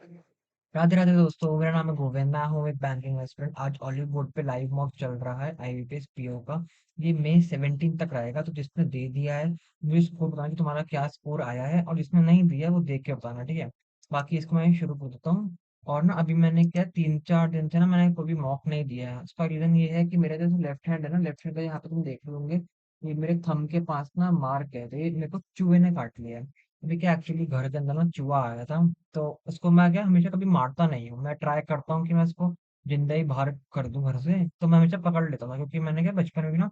राधे राधे दोस्तों, मेरा नाम है गोविंद। मैं हूँ एक बैंकिंग एस्पिरेंट। आज ऑलिव बोर्ड पे लाइव मॉक चल रहा है आईबीपीएस पीओ का। ये मई 17 तक रहेगा। तो जिसने दे दिया है मुझे स्कोर बताना कि तुम्हारा क्या स्कोर आया है, और जिसने नहीं दिया है वो देख के बताना, ठीक है। बाकी इसको मैं शुरू कर देता हूँ। और ना अभी मैंने क्या 3-4 दिन से ना मैंने कोई भी मॉक नहीं दिया है। उसका रीजन ये है कि मेरा जो लेफ्ट हैंड है ना, लेफ्ट हैंड का यहाँ पे तुम देख लोगे, ये मेरे थंब के पास ना मार्क है, तो ये मेरे को चूहे ने काट लिया है। अभी क्या एक्चुअली घर के अंदर ना चूहा आया था, तो उसको मैं क्या हमेशा कभी मारता नहीं हूँ। मैं ट्राई करता हूँ कि मैं इसको जिंदा ही बाहर कर दूं घर से। तो मैं हमेशा पकड़ लेता था, क्योंकि मैंने क्या बचपन में भी ना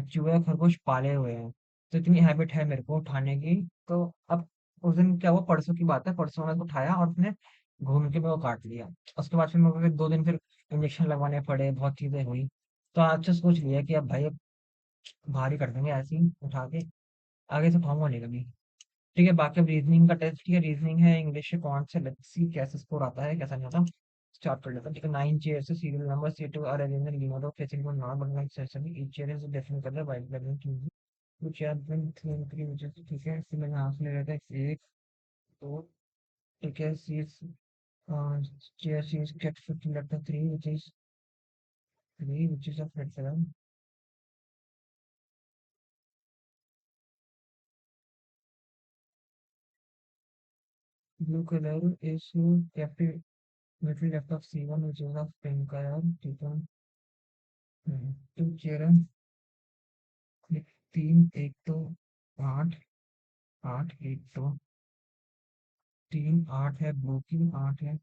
चूहे खरगोश पाले हुए हैं। तो इतनी हैबिट है मेरे को उठाने की। तो अब उस दिन क्या हुआ, परसों की बात है, परसों मैंने उसको उठाया और उसने घूम के मेरे को काट लिया। उसके बाद फिर मेरे को फिर 2 दिन फिर इंजेक्शन लगवाने पड़े, बहुत चीजें हुई। तो आज से सोच लिया कि अब भाई अब भारी कर देंगे ऐसे ही उठा के। आगे से उठाऊंगा नहीं कभी। ठीक है, बाकी अब रीजनिंग का टेस्ट, ठीक है, रीजनिंग है इंग्लिश से कौन से, लेट्स सी कैसे स्कोर आता है कैसा नहीं आता। स्टार्ट कर लेता हूं, ठीक है। 9 चेयर से serial number C2 are arranged in linear order facing one non button section, each chair is different colour white black and two which are been three which is, ठीक है। फिर मैं यहां से ले लेता हूं एक, दो, ठीक है। C chair C is kept 50 left 3 which is of red colour. Blue colour is kept middle left of C1 which is of pink colour, ठीक है। टू चेयर, तीन एक तो 8, 8 एक तो 3, 8 है ब्लू की, 8 है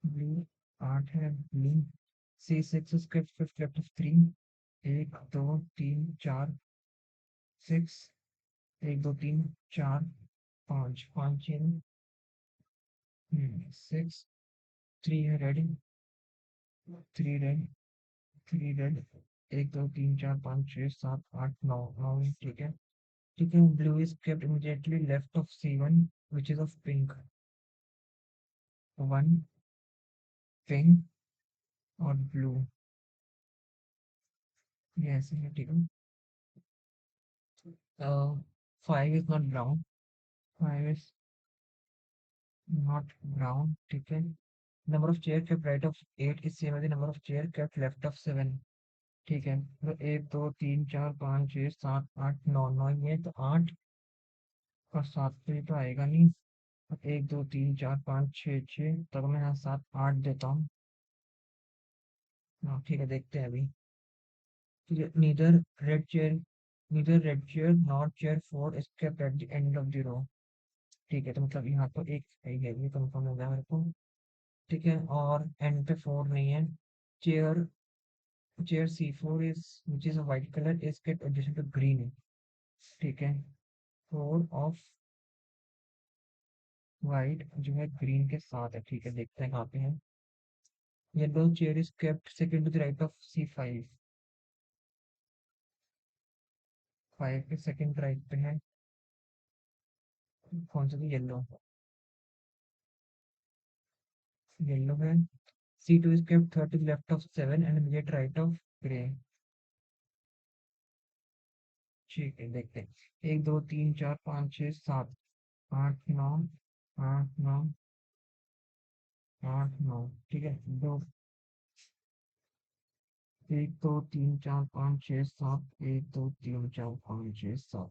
ब्लू, 8 है blue. C6 script fifth left of 3, 1 2 3 4 6, 1 2 3 4 5, 5 chain, 6, 3 है रेडी, 3 रेड, 3 रेड, 1 2 3 4 5 6 7 8 9, 9, ठीक है। ठीक है, blue is kept immediately left of C1 which is of pink, 1 pink और ब्लू, ये ऐसे है, ठीक है। 5 is not brown, 5 is not brown, ठीक है। Number of chair kept right of 8 is same as the number of chair kept left of 7, ठीक है। तो 1 2 3 4 5 6 7 8 9, 9 ये तो 8 और 7 पे तो आएगा नहीं। 1 2 3 4 5 6, 6, तब मैं यहाँ 7 8 देता हूँ। हाँ ठीक है, देखते हैं अभी। ठीक है, neither red chair not chair 4 is kept at the end of the row, ठीक है। तो मतलब यहाँ तो एक है ही है, ये कंफर्म हो गया मेरे को। ठीक है, और एंड पे 4 नहीं है। Chair chair C4 is which is white colour is get adjusted to green, ठीक है। 4 ऑफ वाइट जो है ग्रीन के साथ है, ठीक है। देखते हैं कहाँ पे है। Yellow chair is kept second to the right of C5, 5 के सेकंड राइट पे है। कौन सा, येलो, येलो है। C2 is kept third to the left of 7 and immediate right of gray, ठीक है। देखते हैं 1 2 3 4 5 6 7 8 9, 8 9, 8 9, ठीक है। दो 1 2 3 4 5 6 7, 1 2 3 4 5 6 7,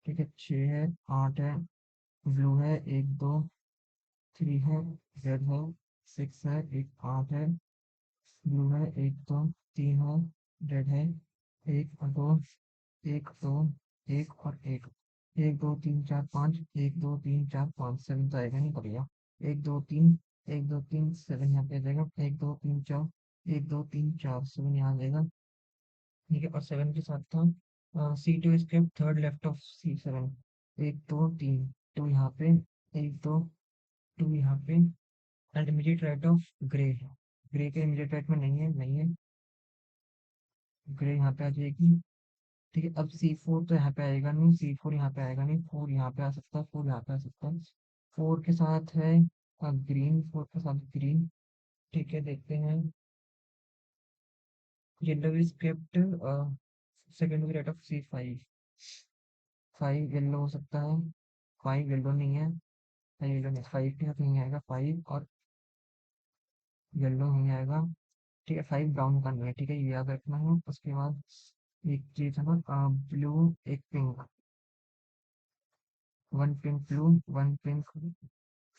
ठीक है। 6 है, 8 है, ब्लू है, 1 2 3 है, रेड है, 6 है, एक 8 है, ब्लू है, 1 2 3 है, रेड है, 1 2, 1 2, 1 और 1, 1 2 3 4 5, 1 2 3 4 5, 7 तो आएगा नहीं, पड़ेगा 1 2 3, 1 2 3 7 यहाँ पे आ जाएगा, 1 2 3 4, 1 2 3 4 7 यहाँ आ जाएगा, ठीक है। और 7 के साथ था C2 इसके थर्ड लेफ्ट ऑफ C7, 1 2 3, तो यहाँ पे 1 2 2 यहाँ पे and immediate right of grey, grey के इमीडिएट राइट में नहीं है, नहीं है। ग्रे यहाँ पे आ जाएगी, ठीक है। अब C4 तो यहाँ पे आएगा नहीं, C4 यहाँ पे आएगा नहीं, 4 यहाँ पे आ सकता है, 4 यहाँ पे आ सकता है। 4 के साथ है ग्रीन, 4 के साथ ग्रीन, ठीक है। देखते हैं yellow is kept second rate of C5, 5 yellow हो सकता है, 5 येलो नहीं है, येलो नहीं, 5 के साथ नहीं आएगा, 5 और येलो नहीं आएगा। ठीक है, 5 ब्राउन का नहीं है, ठीक है, ये याद रखना है। उसके बाद एक चीज है ना, ब्लू, एक pink, one pink blue, one pink.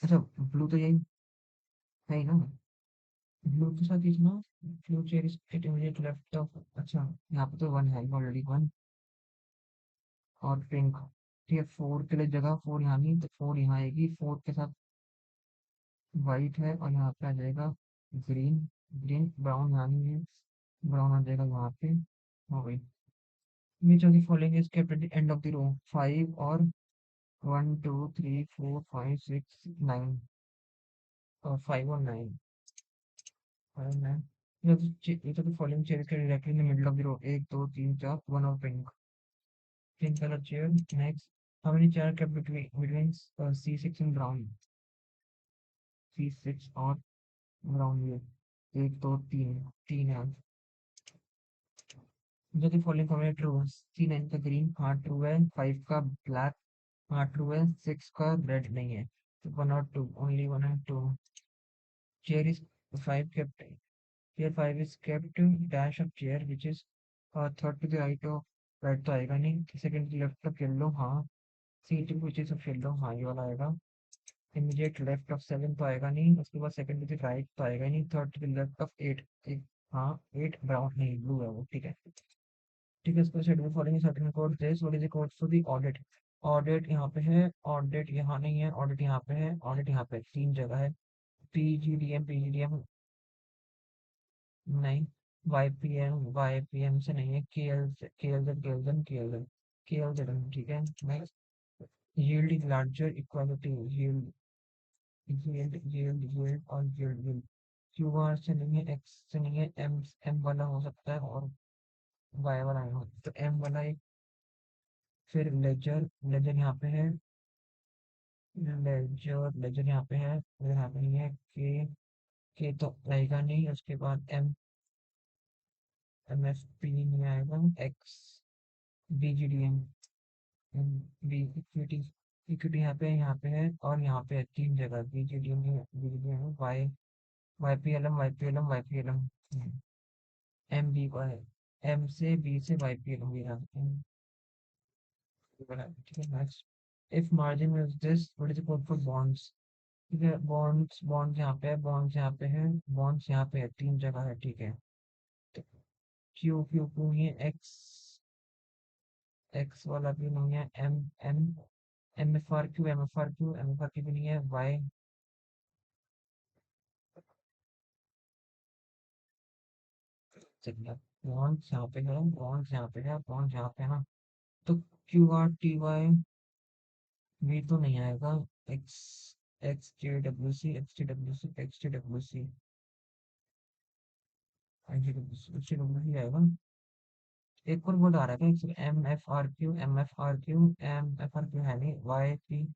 अच्छा, ब्लू तो यही है ही ना, ब्लू के साथ इतना blue chair is immediate left of. अच्छा, यहाँ पे तो वन है ऑलरेडी, वन और पिंक। ठीक है, 4 के लिए जगह, 4 यहाँ नहीं तो 4 यहाँ आएगी, 4 के साथ वाइट है और यहाँ पे आ जाएगा ग्रीन। ग्रीन, ब्राउन यहाँ नहीं है, ब्राउन आ जाएगा वहाँ पे। हो गई। which of the following is kept at the end of the row? 5 और 1 2 3 4 5 6 9, और 5 और 9, 5 9। ये तो फॉलोइंग चेयर के directly in the middle of the row, 1 2 3 4, one और pink, pink colour chair. Next, how many chair kept between C6 and brown? C6 और brown, ये 1 2 3, 3 है। जो कि फॉलोइंग फॉर्मेट ट्रू है, C9 का ग्रीन, हाँ ट्रू है, 5 का ब्लैक, हाँ ट्रू है, 6 का रेड नहीं है, तो 1 और 2, only 1 and 2। Chair is 5 kept, chair 5 is kept dash of chair which is third to the right of, right तो आएगा नहीं, second to left of yellow, हाँ। C2 which is of yellow, हाँ ये वाला आएगा। इमीडिएट लेफ्ट ऑफ 7 तो आएगा नहीं, उसके बाद सेकंड टू द राइट तो आएगा नहीं, third to the left of 8, हाँ 8 ब्राउन नहीं, ब्लू है वो, ठीक है। ठीक है, इसको schedule following certain code this, what is the code for the audit? Audit यहाँ पे है, ऑडिट यहाँ नहीं है, ऑडिट यहाँ पे है, ऑडिट यहाँ पे, 3 जगह है। पीजीडीएम, पीजीडीएम नहीं, वाईपीएम, वाईपीएम से नहीं है, केएल से, केएलजेड, केएलजेड, केएलजेड, केएलजेड, ठीक है। Next, yield is larger, equality, yield, yield, yield, yield और यील्ड, यील्ड। क्यूआर से नहीं है, एक्स से नहीं है, एम, एम वाला हो सकता है और वाई वाला नहीं हो, तो एम वाला एक। फिर लेजर, लेजर यहाँ पे है, लेजर, लेजर यहाँ पे है, लेजर यहाँ पे नहीं है, के तो आएगा नहीं, उसके बाद एम, एम एफ पी नहीं आएगा, X, B G D M, M, B, equity, equity यहाँ पे है और यहाँ पे है, 3 जगह, बी जी डी एम है, बी जी डी एम है, Y, Y P L M, Y P L M, Y P L M, M B का है, एम से बी से वाई पी एल एम, ये रहा, ठीक है। Next, if margin is this, what is the code for bonds? ठीक है, बॉन्ड्स, बॉन्ड्स यहाँ पे है, बॉन्ड्स यहाँ पे है, बॉन्ड्स यहाँ पे है, 3 जगह है, ठीक है। क्यू, क्यू क्यू नहीं है, एक्स, एक्स वाला भी नहीं है, M, M, M F R Q, M F R Q, M F R Q भी नहीं है, वाई, चलिए, बॉन्ड्स यहाँ पे है, बॉन्ड्स यहाँ पे है, बॉन्ड्स यहाँ पे है ना, तो क्यू आर टी वाई भी तो नहीं आएगा, X, X J W C, X T W C, X T W C, X T W C, X T W C आएगा। एक और वर्ड आ रहा है क्या, M F R Q, M F R Q, M F R Q है नहीं, Y P,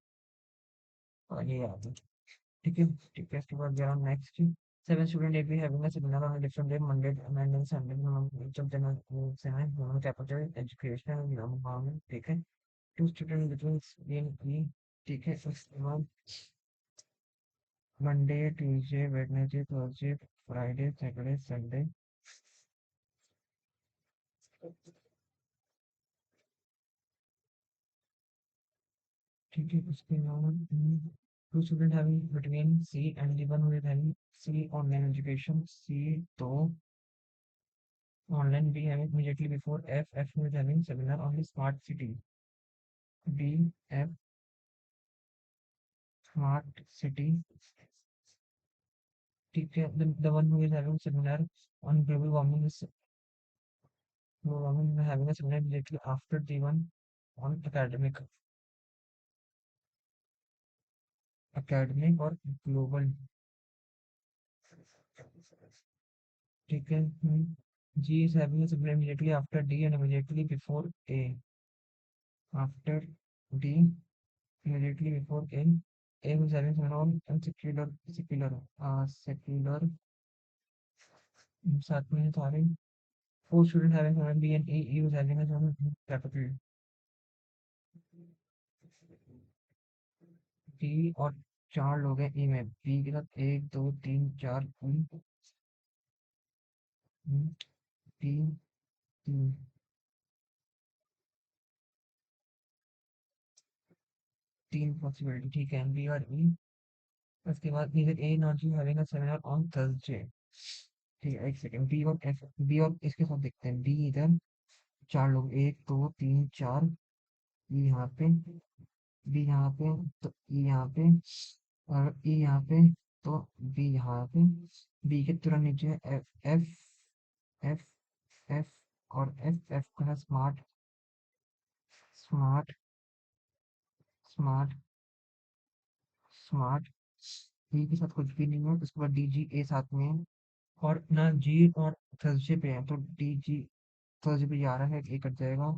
और ये आ गया, ठीक है। ठीक है, इसके बाद गया next, 7 student at B having a seminar on a different day, Monday and Sunday, each of them से है ह्यूमन कैपिटल, एजुकेशन, एनवायरनमेंट, ठीक है। 2 student between C and E, ठीक है। उसके बाद Monday, Tuesday, Wednesday, Thursday, Friday, Saturday, Sunday, ठीक है। उसके बाद 2 student having between C and the one who is having C online education, C तो online, B having immediately before F, F is having seminar on the smart city, B, F, smart city, ठीक है। The one who is having seminar on global warming is, global warming is having a seminar immediately after the one on academic, academic और global, ठीक है। G is having a seminar immediately after D and immediately before A, after D, immediately before A, A is having seminar on secular, secular, secular, साथ में सारे 4 students having one B and E was having a one capital D और चार लोग हैं ई में, B के साथ एक दो तीन चार तीन तीन, तीन पॉसिबिलिटी, ठीक है, बी और ई। उसके बाद neither A not you having a seminar on Thursday. ठीक है, एक सेकंड, बी और एफ, बी और इसके साथ देखते हैं, बी इधर, चार लोग, एक दो तीन चार, ई यहाँ पे, बी यहाँ पे, तो ई यहाँ पे, और ई यहाँ पे, तो बी यहाँ पे, बी के तुरंत नीचे एफ एफ एफ एफ, और एफ एफ का है स्मार्ट, स्मार्ट स्मार्ट स्मार्ट। ई के साथ कुछ भी नहीं है, उसके बाद डी जी ए साथ में है, और ना जी और थर्सडे पे है, तो डी जी थर्सडे पे जा रहा है, ए कट जाएगा,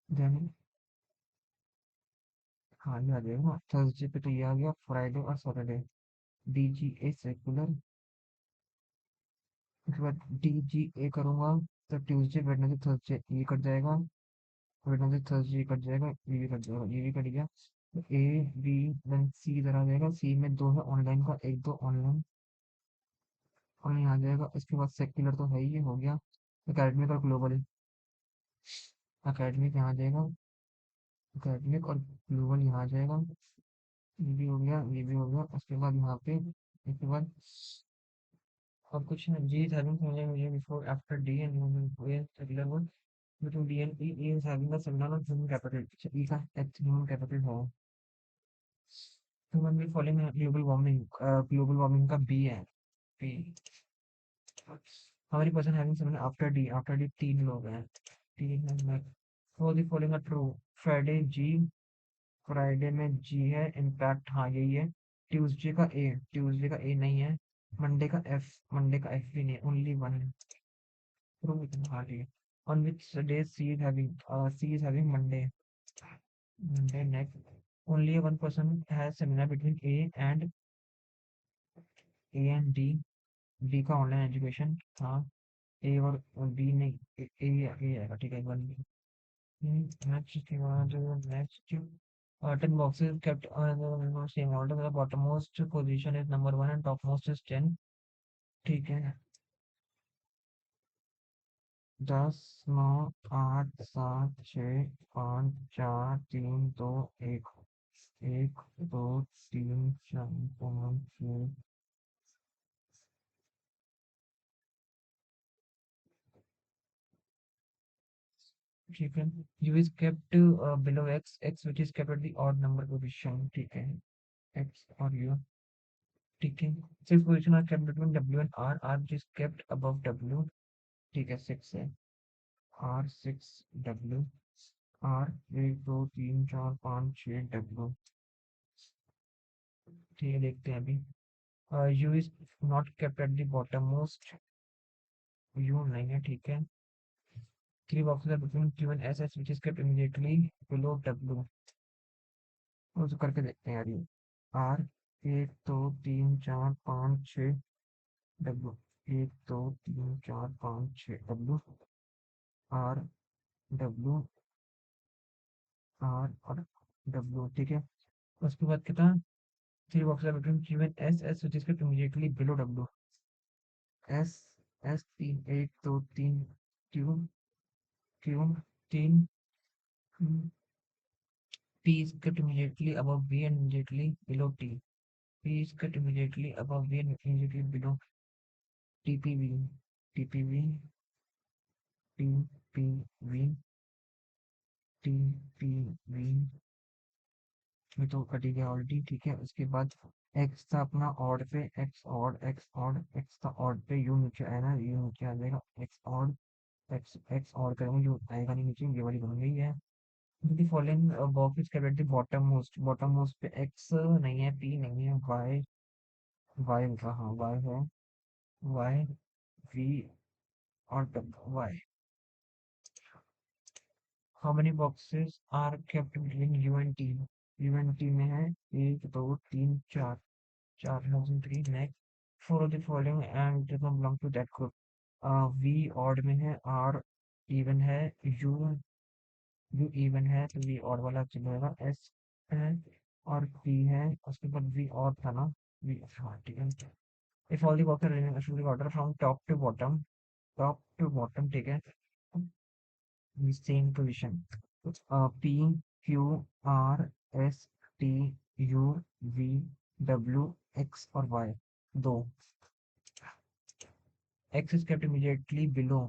देन हाँ ये आ जाएगा, थर्सडे पे तो ये आ गया, फ्राइडे और Saturday, D G a secular. उसके बाद डी जी ए करूंगा, तो ट्यूसडे वेडनेसडे थर्सडे ये कट जाएगा, वेडनेसडे थर्सडे कट जाएगा, ये भी कट जाएगा, ये भी कट गया, तो ए बी, देन सी इधर आ जाएगा, सी में दो है ऑनलाइन का, एक दो ऑनलाइन, और यहाँ आ जाएगा, इसके बाद सेक्युलर तो है ही, ये हो गया, एकेडमिक और ग्लोबल, एकेडमिक यहाँ आ जाएगा, एकेडमिक और ग्लोबल यहाँ आ जाएगा, ये भी हो गया, ये भी हो गया, उसके बाद यहाँ पे, इसके बाद अब कुछ है, जी इज हैविंग मुझे before after D and regular one between D and E, E is having a seminar on human capital, so E का H human capital है, human will falling global warming, global warming का B है, B, हमारी person having seminar after D तीन लोग हैं, तीन है, for the following are true, Friday G, Friday में जी है, इम्पैक्ट हाँ यही है, ट्यूसडे का ए नहीं है, मंडे का एफ भी नहीं है, ओनली वन है, प्रूव इतना हाँ ठीक है, on which day C is having Monday next, only one person has seminar between A and D का ऑनलाइन एजुकेशन, हाँ, ए और बी नहीं, ए आएगा, ठीक है, वन, नेक्स्ट के बाद next, 10 boxes kept same order, the bottommost position is number 1 and topmost is 10, ठीक है, 10 9 8 7 6 5 4 3 2 1, एक दो तीन चार पाँच छः, ठीक है, u is kept below x which is kept at the odd number position, ठीक है, x और u, ठीक है, 6 position are kept between w and r which is kept above w, ठीक है, 6 है, r 6 w, r 1 2 3 4 5 6 w, ठीक है, देखते हैं अभी, u is not kept at the bottom most, u नहीं है, ठीक है, 3 boxes are between q and s which is kept immediately below w, और तो करके देखते हैं यार, ये R 1 2 3 4 5 6 W, 1 2 3 4 5 6 W, R W, R और डब्ल्यू, ठीक है, उसके बाद कितना, three box between Q and S which is immediately below W, S, S तीन, 1 2 3, क्यू, क्यू तीन, P is kept immediately above V and immediately below T. P is kept immediately above V and immediately below TPV. TPV, TPV, TPV में तो कटी गया already, ठीक है, उसके बाद एक्स था अपना ऑड पे, एक्स था ऑड पे, यू नीचे आया ना, यू नीचे आ जाएगा, एक्स ऑड करेंगे, यू आएगा नहीं नीचे, ये वाली बन गई है, the following box is kept at the bottom most पे x नहीं है, p नहीं है, y कहाँ y है, y v और y, how many boxes are kept between u and t, u and t में है 1 2 3 4, 4 next, four of the following and does not belong to that group, v odd में है, r even है, u u even है, तो v odd वाला चलेगा, s है, और पी है, उसके बाद वी और था ना, वी, हाँ ठीक है। If all the box are should order from top to bottom, top to bottom, ठीक है, same position, P Q R S T U V W X और वाई, दो, X is kept immediately below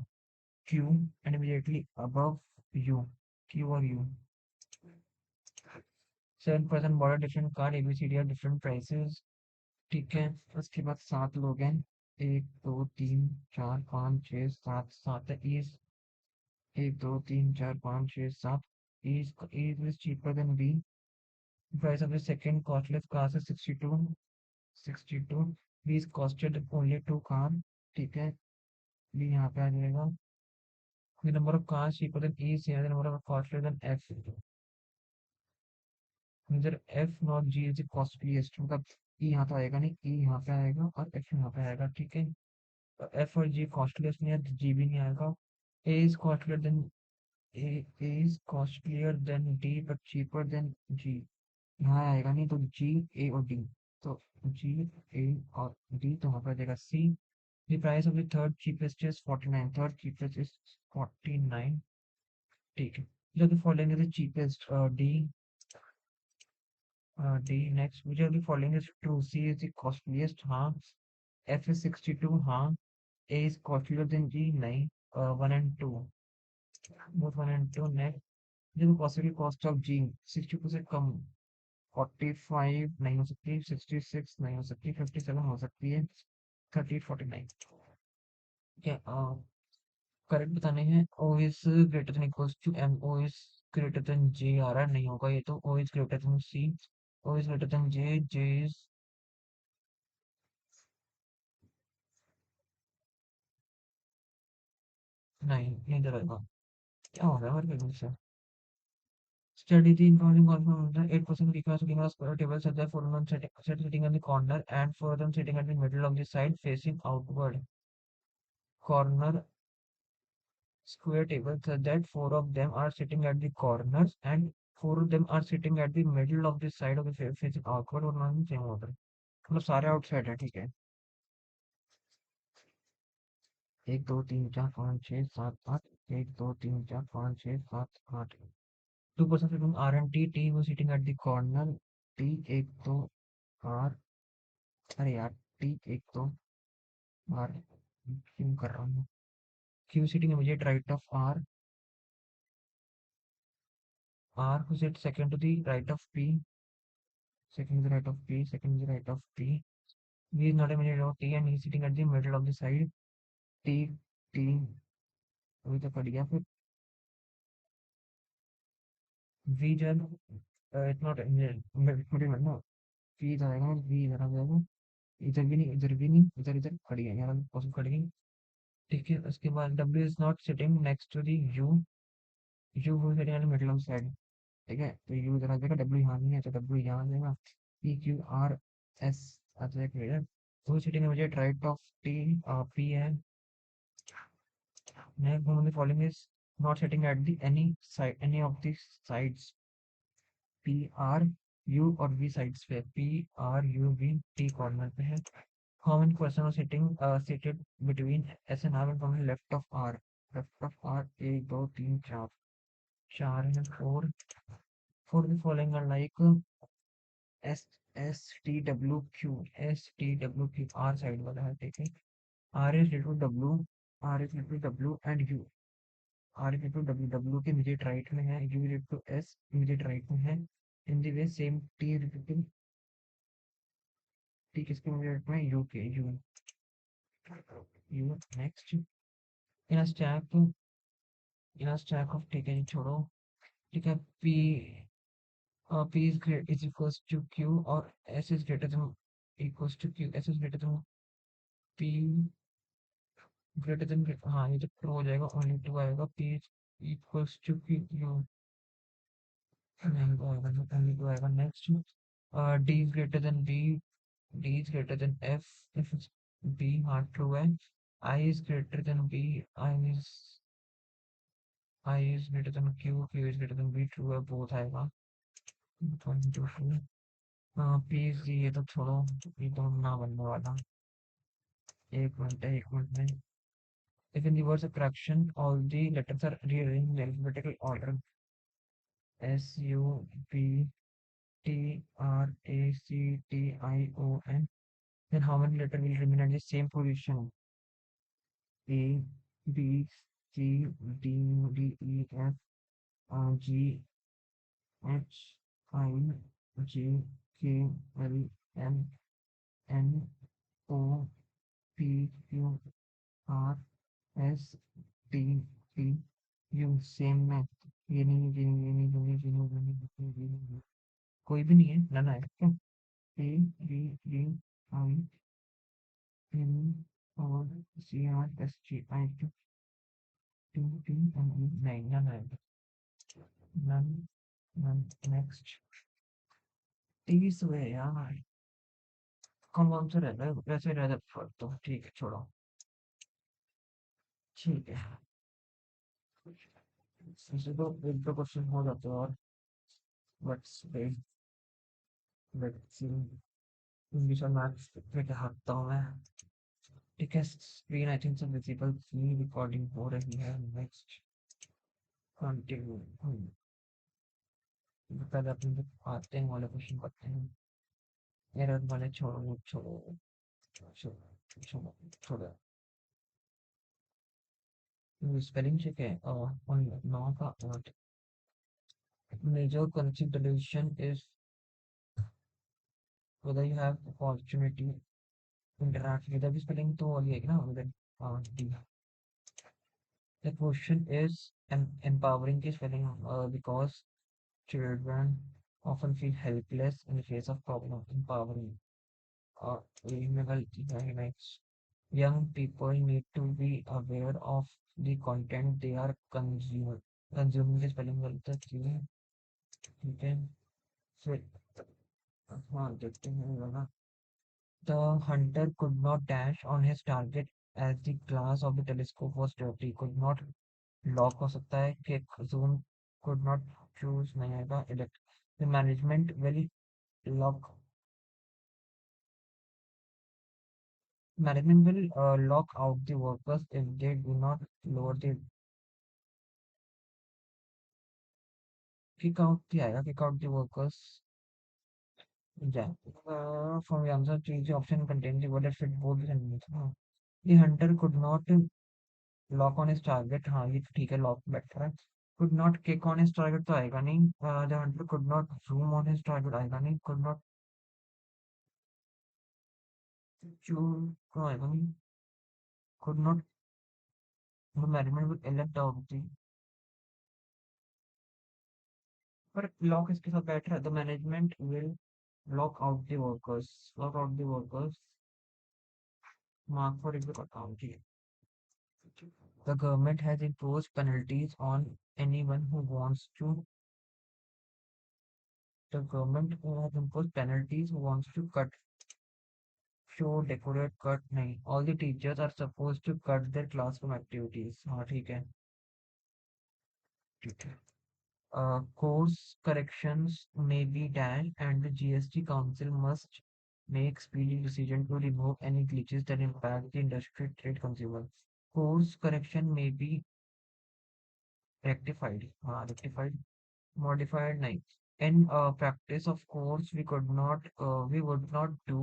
Q and immediately above U, Q और U, 7% border different car ABCD are different prices, ठीक है। उसके बाद सात लोग हैं, एक दो तीन चार पाँच छः सात, सात है ईज, एक दो तीन चार पाँच छः सात, E is cheaper than B, price of the second costless car है 62, 62, B is costed only to car, ठीक है, बी यहाँ पे आ जाएगा, the number of cars cheaper than E is the number of costlier than F, neither F nor G is the costliest, मतलब E यहाँ तो आएगा नहीं, E यहाँ पे आएगा और F यहाँ पे आएगा, ठीक है, F और G कॉस्टलियस्ट नहीं है, G भी नहीं आएगा, A is costlier than A is costlier than D but cheaper than G, यहाँ आएगा नहीं, तो G, A और D, तो G, A और D, तो यहाँ पर आ जाएगा C, the price of the third cheapest is 49, third cheapest is 49, ठीक है, जो the following is the cheapest, D, D next, which of the following is true, C is the costliest, हाँ, F is 62, हाँ, A is costlier than G, नहीं, 1 and 2, both 1 and 2, next, जो possible cost of G 60 से कम, 45 नहीं हो सकती, 66 नहीं हो सकती, 57 हो सकती है, 30, 49, क्या करेक्ट बताने हैं, O is greater than equals to M, O is greater than J आ रहा है, नहीं होगा ये तो, O is greater than C, O is greater than J, J is, नहीं, नहीं दे, क्या हो रहा है हमारे पेमेंट से, study the information confirmed 8% because sitting on a square table such that four of them sitting on the corner and four of them sitting at the middle of the side facing outward, corner square table such that four of them are sitting at the corners and four of them are sitting at the middle of the side of the facing outward और non same order, मतलब सारे outside है, ठीक है, एक दो तीन चार पाँच छः सात आठ, एक दो तीन चार पाँच छः सात आठ, 2% sitting R and T, T was sitting at the corner, T एक दो R, अरे यार, T एक दो R, क्यों कर रहा हूँ, Q sitting immediate right of R, R who sits second to the right of P, second to the right of P, second to the right of P, V is not immediate of T and he is sitting at the middle of the side, T, T, अभी तो पड़ गया फिर, V जो है it's not middle में ना, P इधर आएगा, V इधर आ जाएगा, इधर भी नहीं, इधर भी नहीं, इधर इधर खड़ गया यार, पॉसिबल खड़ गई, ठीक है, उसके बाद W is not sitting next to the U, U who is sitting at the middle of the side, ठीक है, तो यू इधर आ जाएगा, डब्ल्यू यहाँ नहीं है तो डब्ल्यू यहाँ आ जाएगा, पी क्यू आर एस आ जाएगा इधर, तो सिटिंग है मुझे राइट ऑफ टी, पी है, next one of the following is not sitting at the any side, any of the sides, P R U और वी साइड्स पे, P R U V T corner पे है, how many person are sitting seated between S and R from left of R, left of R एक दो तीन चार, चार है, four, four the following are like S, S T W Q, S T W Q, R side वाला है, ठीक है, R is equal to W, R is equal to W and U, R is equal to W, W के immediate right में है, U is equal to S immediate right में है, in the way same T is equal to, T किसके immediate में, you के, U next, in stack of, ठीक है जी छोड़ो, ठीक है, P, P is great is equals to Q और S is greater than equals to Q, S is greater than P, greater than, हाँ ये तो ट्रू हो जाएगा, ओनली टू आएगा, पी इक्वल्स टू क्यू, नहीं वो आएगा, ओनली टू आएगा, next, D is greater than B, D is greater than F, if B, हाँ ट्रू है, आई is greater than B, I is greater than Q, Q is greater than B, true है, both आएगा, 1 2 3, please ये तो छोड़ो, ये तो ना बनने वाला। एक मिनट है, 1 मिनट में। If in the words of correction, all the letters are rearranged in alphabetical order. Subraction. Then how many letters will remain at the same position? A, B, C, D, D, E, F, G, H, I, J, K, L, M, N, O, P, Q, R, S, T, T, U, same में। ये नहीं, ये नहीं, ये नहीं, ये नहीं, ये नहीं, ये नहीं, ये नहीं, ये नहीं। कोई भी नहीं है, नन है क्या? A, B, D, I, N, और C, R, S, T, I, T, T, T, N, E, नहीं, नन है। None, none, next. तीस हुए यार। कौन कौन से रहता है, वैसे रहता है फर्क तो, ठीक है छोड़ो। ठीक है, इसे तो एक दो क्वेश्चन हो जाते हैं और बट्स लेट्स सी। इंग्लिश और मैथ्स पे क्या हटता हूँ मैं। ठीक है, स्क्रीन आई थिंक सब विजिबल थी, रिकॉर्डिंग हो रही है। Next, continue. पहले अपने आते हैं वाले क्वेश्चन करते हैं। एरर वाले छोड़ो छोड़ो छोड़ो छोड़ो छोड़ो। स्पेलिंग चेक है और 9 का 8। Major consideration is whether you have opportunity to interact with the spelling तो और ये है ना whether D. The question is empowering की spelling because children often feel helpless in the face of problem. Empowering ये में गलती है। Next, young people need to be aware of the content they are consuming की spelling गलत है। ठीक है, फिर हाँ देखते हैं ये वाला। The hunter could not dash on his target as the glass of the telescope was dirty. Could not lock हो सकता है कि zoom could not choose नहीं आएगा elect. The management will lock management will lock out the workers if they do not lower the kick out the आएगा kick out the workers. Yeah. From the answer choose the option contains the word that fit both the sentences. हाँ. The hunter could not lock on his target, हाँ ये तो ठीक है, lock better है। Could not kick on his target तो आएगा नहीं। The Hunter could not zoom on his target आएगा नहीं। कुड नॉट जूम तो आएगा नहीं। Could not management will elect out the, पर लॉक इसके साथ बेटर है। The management will lock out the workers, lock out the workers. Mark for it account है। The government has imposed penalties on anyone who wants to. The government has imposed penalties who wants to cut so decorate cut नहीं। All the teachers are suppose to cut their classroom activities, हाँ ठीक है। ठीक है, course corrections may be done and the GST council must make speedy decision to remove any glitches that impact the industry trade consumer. Course correction may be rectified, हाँ rectified, modified नहीं। In practice of course we would not do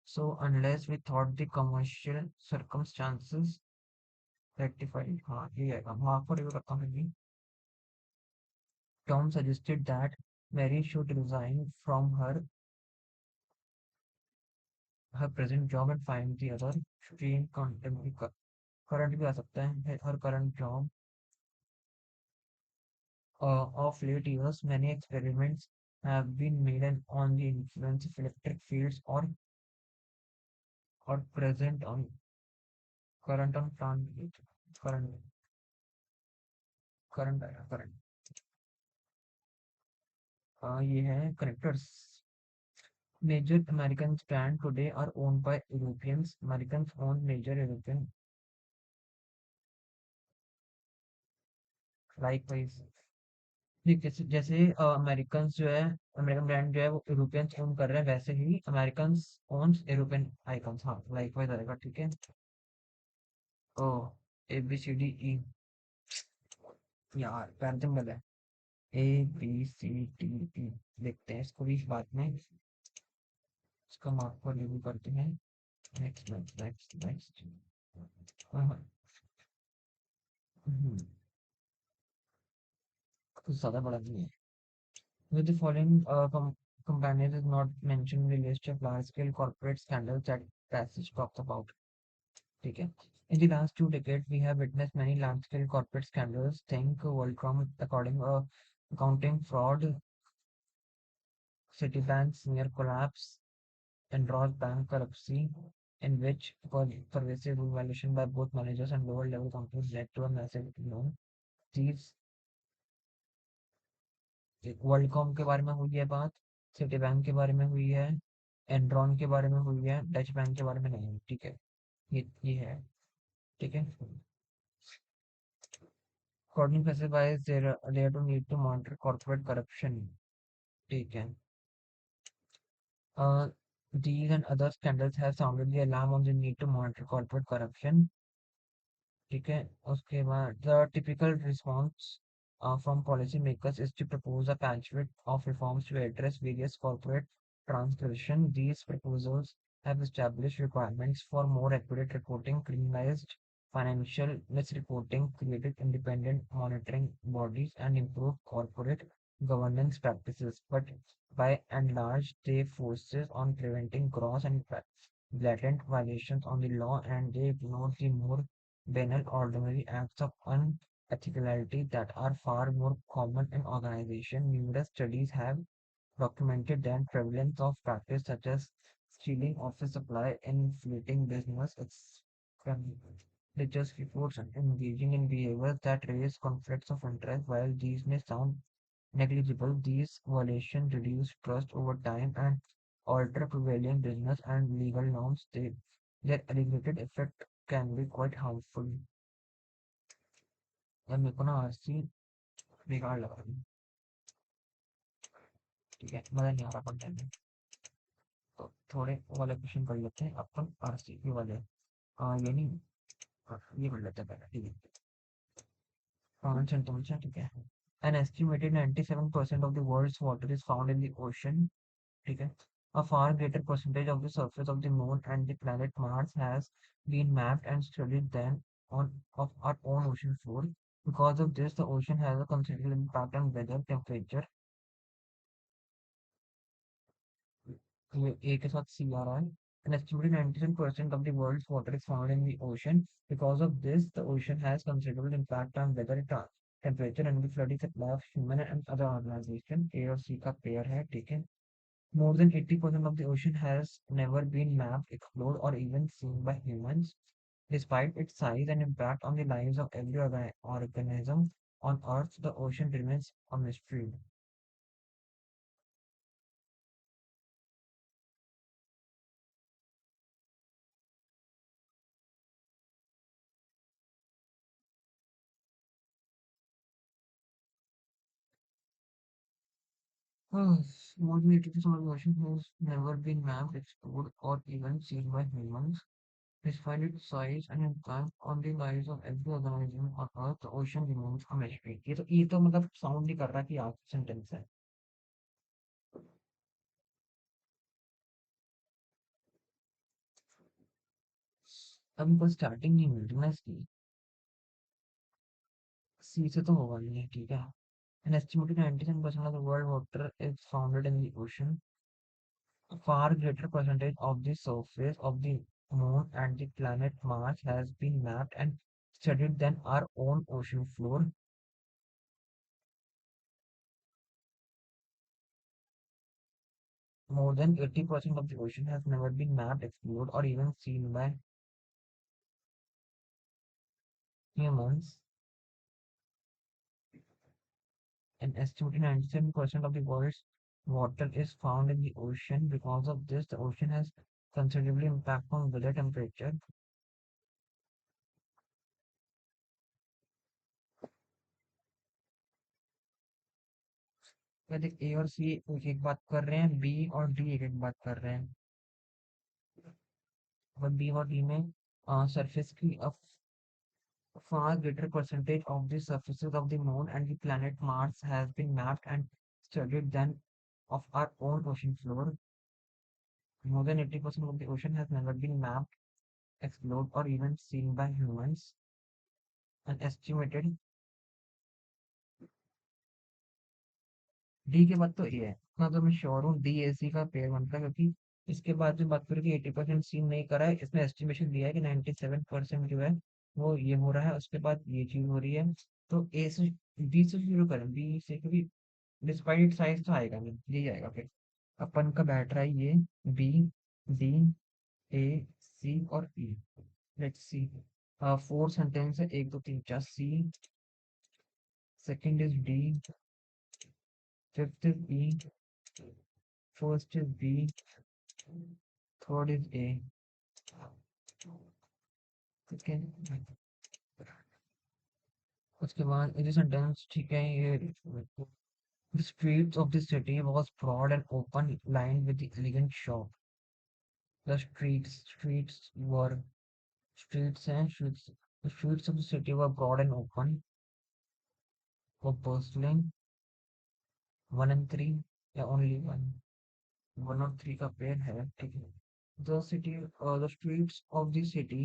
so unless we thought the commercial circumstances rectified, हाँ ये आएगा। हाँ आपको review करता हूँ मैं। Tom suggested that Mary should resign from her present job and find the other stream contemporary current भी आ सकता है her current job। Of late years many experiments have been made on the influence of electric fields or present on current on transit current current ये है connectors। Major American brands today are owned by Europeans. Americans own major European. Likewise, ठीक है, जैसे American जो है, American brand जो है वो यूरोपियंस ओन कर रहे हैं, वैसे ही अमेरिकन ओन्स यूरोपियन आइकन्स, हाँ लाइक वाइज आएगा, ठीक है। ओ, ए बी सी डी ई, यार पैरजम गलत है। ए बी सी डी ई, देखते हैं इसको भी इस बात में, इसका मार्क को रिव्यू करते हैं। Next next next next. हाँ, कुछ ज्यादा बड़ा नहीं है। With the following companies is not mentioned in the list of large-scale corporate scandals that passage talks about. ठीक है. In the last 2 decades, we have witnessed many large-scale corporate scandals. Think WorldCom, accounting fraud, Citibank's near collapse, and Ross Bank corruption, in which pervasive evaluation by both managers and lower-level companies led to a massive loan. These वर्ल्डकॉम के बारे में हुई है बात, city bank के बारे में हुई है, एनरॉन के बारे में हुई है, डच बैंक के बारे में नहीं हुई, ठीक है। ये है, ठीक है। According specifies there to need to monitor corporate corruption, ठीक है। uh, these and other scandals have sounded the alarm on the need to monitor corporate corruption, ठीक है। उसके बाद the typical response from policy makers is to propose a patchwork of reforms to address various corporate transgression. These proposals have established requirements for more accurate reporting, criminalized financial misreporting, created independent monitoring bodies, and improved corporate governance practices. But by and large, they focuses on preventing gross and blatant violations on the law, and they ignore the more banal ordinary acts of unethicality that are far more common in organizations. Numerous studies have documented the prevalence of practice such as stealing office supply, inflating business expenditures reports, and engaging in behaviors that raise conflicts of interest. While these may sound negligible, these violations reduce trust over time and alter prevailing business and legal norms. Their aggregated effect can be quite harmful. यार मेरे को ना RC बेकार लगा रही है, ठीक है, मजा नहीं आ रहा पढ़ने में। तो थोड़े वो वाले क्वेश्चन कर लेते हैं अपन, आरसी वाले। ये नहीं, ये कर लेते हैं पहले, ठीक है। Concentrate, ठीक है। An estimated 97% of the world's water is found in the ocean, ठीक है। A far greater percentage of the surface of the moon and the planet Mars has been mapped and studied than on of our own ocean floor. Because of this, the ocean has a considerable impact on weather, temperature, ये ए के साथ सी आ रहा है। An estimated 97% of the world's water is found in the ocean. Because of this, the ocean has considerable impact on weather, temperature, and the flooding supply of human and other organizations. A और C का pair है, ठीक है। More than 80% of the ocean has never been mapped, explored, or even seen by humans. Despite its size and impact on the lives of every organism on Earth, the ocean remains a mystery. More than 80% of the ocean has never been mapped, explored, or even seen by humans. Despite its size and impact on the lives of every organism on Earth, the ocean remains a mystery. ये तो मतलब sound नहीं कर रहा कि आप sentence है। अभी कोई स्टार्टिंग नहीं मिल रही ना इसकी। सी से तो होगा नहीं, ठीक है। An estimated 97% of the world water is found in the ocean. A far greater percentage of the surface of the moon and the planet Mars has been mapped and studied than our own ocean floor. More than 80% of the ocean has never been mapped, explored, or even seen by humans. An estimated 97% of the world's water is found in the ocean. Because of this, the ocean has considerably impact on weather, temperature, मैं देख ए और सी एक एक बात कर रहे हैं, B और डी एक एक बात कर रहे हैं। और बी और डी में सरफेस की a far greater percentage of the surfaces of the moon and the planet Mars has been mapped and studied than of our own ocean floor. More than 80% of the ocean has never been mapped, explored, or even seen by humans. An estimated D के बाद तो ए है, इतना तो मैं sure हूँ D A सी का pair बनता है, क्योंकि इसके बाद जो बात करें कि 80% सीन नहीं करा है, इसमें एस्टिमेशन दिया है कि 97% जो है वो ये हो रहा है, उसके बाद ये चीज हो रही है। तो ए से बी से शुरू करें, बी से, क्योंकि डिस्पाइट साइज तो आएगा नहीं, यही आएगा फिर। अपन का बैठ रहा है ये बी, डी, ए, सी और E. Let's see. Four sentence है, एक दो तीन चार। C, second is D, fifth is E, first is B, third is A. ठीक है, उसके बाद ये सेंटेंस ठीक है ये। The streets of the city was broad and open, lined with the elegant shop. The streets were streets and streets. The streets of the city were broad and open, were bustling. One and three, या only one? One और three का pair है, ठीक है। The streets of the city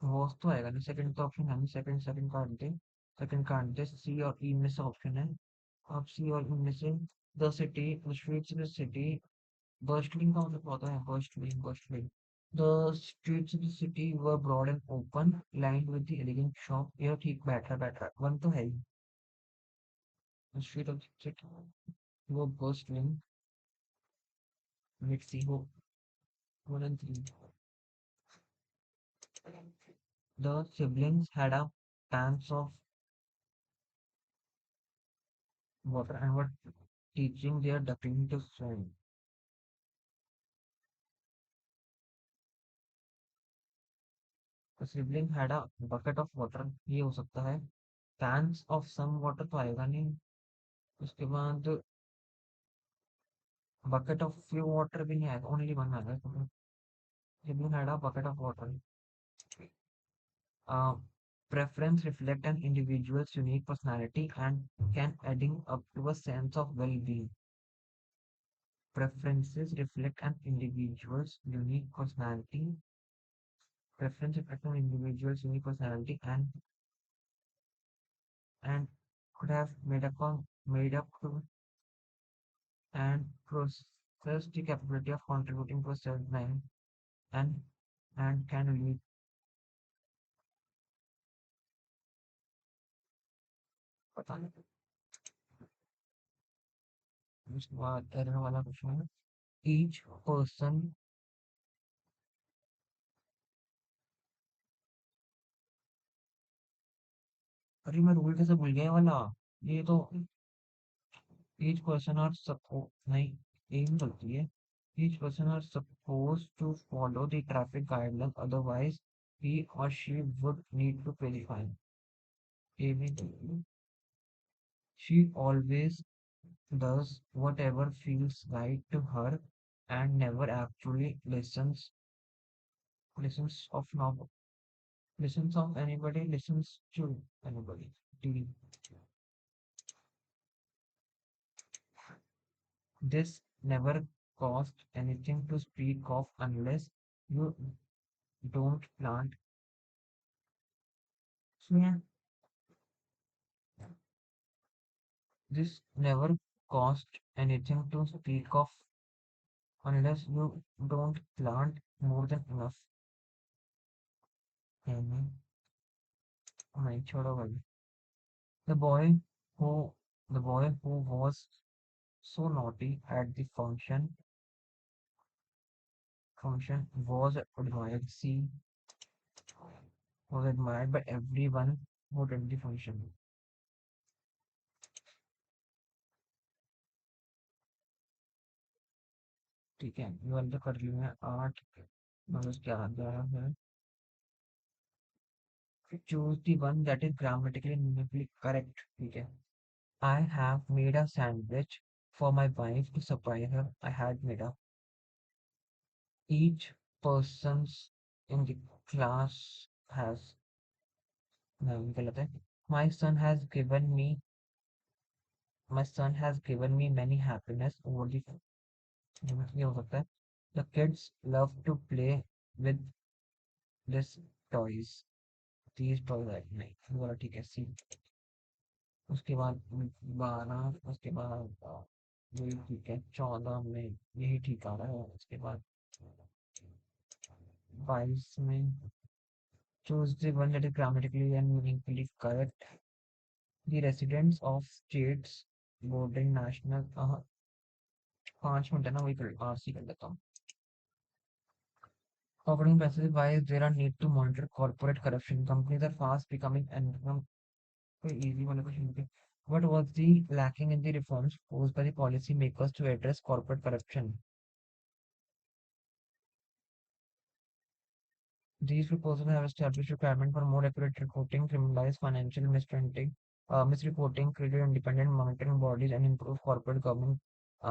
was तो आएगा नहीं, second तो ऑप्शन है नहीं, सेकंड सेकंड काट दे, सेकंड काट दे। सी और ई में से ऑप्शन है, अब सी और ई में से the streets of the city. Bustling का मतलब होता है बर्स्टलिंग, बर्स्टलिंग। The streets of the city were broad and open, lined with the elegant shop. ये ठीक बैठ रहा, बैठ रहा, वन तो है ही। The street of the city were bustling, let's see हो, one and three। The siblings had a tanks of water and were teaching their duckling to swim। The sibling had a bucket of water, ये हो सकता है। Cans of some water तो आएगा नहीं। उसके बाद bucket of few water भी नहीं आएगा, only one आएगा। Sibling had a bucket of water। Uh, preference reflect an individual's unique personality and can adding up to a sense of well-being। Preferences reflect an individual's unique personality. Preference reflect an individual's unique personality and could have made up to and possess the capability of contributing to a self-mind and can lead। पता नहीं। उसके बाद error वाला question है। Each person। अरे मैं rule कैसे भूल गया ये वाला। ये तो each person are supposed नहीं, एम गलती है। Each person are supposed to follow the traffic guidelines, otherwise he or she would need to pay the fine। ए में गलती है। She always does whatever feels right to her and never actually listens of no listens of anybody, listens to anybody। D। This never cost anything to speak of unless you don't plant। इसमें this never cost anything to speak of unless you don't plant more than enough। हम्म, नहीं छोड़ो भाई। The boy who the boy who was so naughty at the function was admired, see, was admired by everyone who did the function। ठीक है, ये वाला तो कर लिया है। आठ मतलब क्या आ गया है। Choose the one that is grammatically and numerically correct। ठीक है, I have made a sandwich for my wife to surprise her. I had made a each person's in the class has गलत है. My son has given me my son has given me many happiness over the ये हो सकता है. The kids love to play with this toys. These toys are नहीं ये वाला ठीक है सी. उसके बाद 12 उसके बाद यही ठीक है 14 में यही ठीक आ रहा है. उसके बाद 22 में choose the one that is grammatically and meaningfully correct. The residents of states boarding national 5 minute है ना वही कर आरसी कर लेता हूँ. According to why there are need to monitor corporate corruption. Companies are fast becoming and कोई easy वाले question पे. What was the lacking in the reforms posed by the policy makers to address corporate corruption? These proposals have established requirement for more accurate reporting, criminalize financial misreporting, create independent monitoring bodies, and improve corporate governance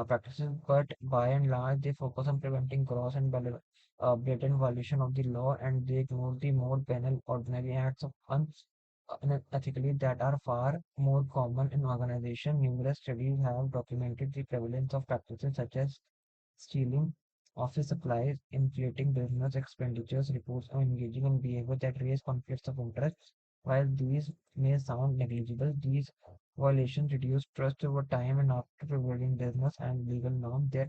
practices. But by and large, they focus on preventing gross and blatant violation of the law, and they ignore the more penal ordinary acts of unethically that are far more common in organization. Numerous studies have documented the prevalence of practices such as stealing office supplies, inflating business expenditures, reports, or engaging in behavior that raise conflicts of interest. While these may sound negligible, these violations reduce trust over time and after prevailing business and legal norms. Their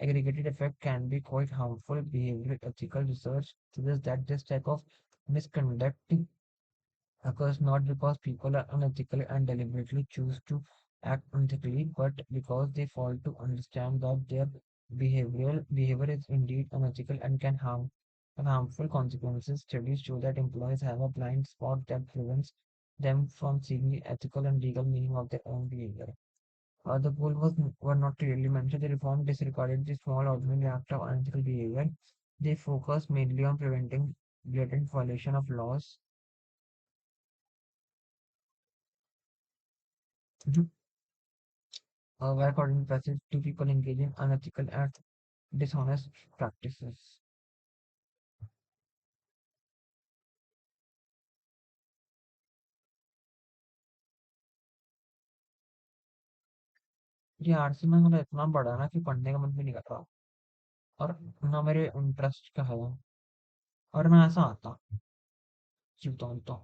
aggregated effect can be quite harmful. Behavioral ethical research suggests that this type of misconduct occurs not because people are unethical and deliberately choose to act unethically, but because they fail to understand that their behavior is indeed unethical and can have harmful consequences. Studies show that employees have a blind spot that prevents them from seeing the ethical and legal meaning of their own behavior. The goal were not clearly mentioned. The reform disregarded the small ordinary act of unethical behavior. They focus mainly on preventing blatant violation of laws. Where according to passage, two people engage in unethical and dishonest practices. ये RC में मेरा इतना बड़ा है ना कि पढ़ने का मन भी नहीं कर रहा और ना मेरे इंटरेस्ट का है और ना ऐसा आता क्यों तो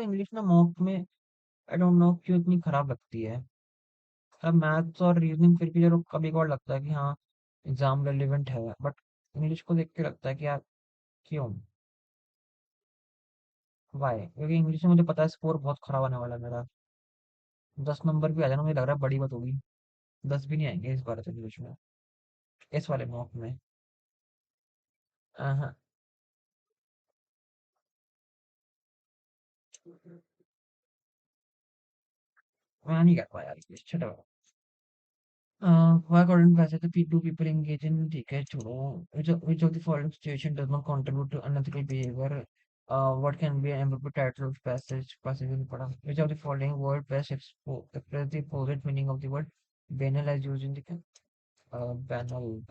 इंग्लिश ना मॉक में आई डोंट नो क्यों इतनी खराब लगती है. अब मैथ्स और रीजनिंग फिर भी चलो कभी कभार लगता है कि हाँ एग्जाम रेलिवेंट है बट इंग्लिश को देख के लगता है कि यार क्यों वाई क्योंकि इंग्लिश में मुझे पता है स्कोर बहुत खराब आने वाला है मेरा. 10 नंबर भी आ जाना मुझे लग रहा है बड़ी बात होगी. 10 भी नहीं आएंगे इस बार तो इंग्लिश में इस वाले मॉक में. हाँ. मैं नहीं कर पाया यार इंग्लिश छठा. why couldn't वैसे तो two people engage in ठीक है छोड़ो. Which of the following situation does not contribute to unethical behavior? What can be an appropriate title of passage नहीं पढ़ा. Which of the following word best express the opposite meaning of the word banal as used in the banal.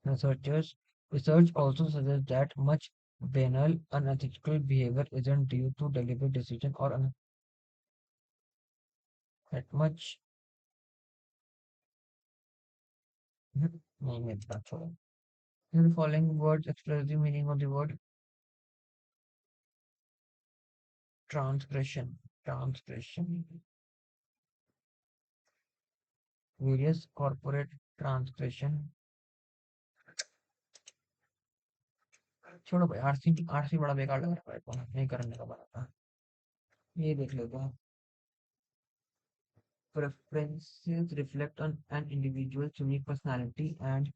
Researchers research also suggests that much banal unethical behavior isn't due to deliberate decision or that much नहीं मिलता छोड़ो. The following words express the meaning of the word transgression. Transgression. Various corporate transgression. छोड़ो भाई RC RC बड़ा बेकार लग रहा है को नहीं करने का बना था. ये देख लेते हैं. Preferences reflect on an individual's unique personality and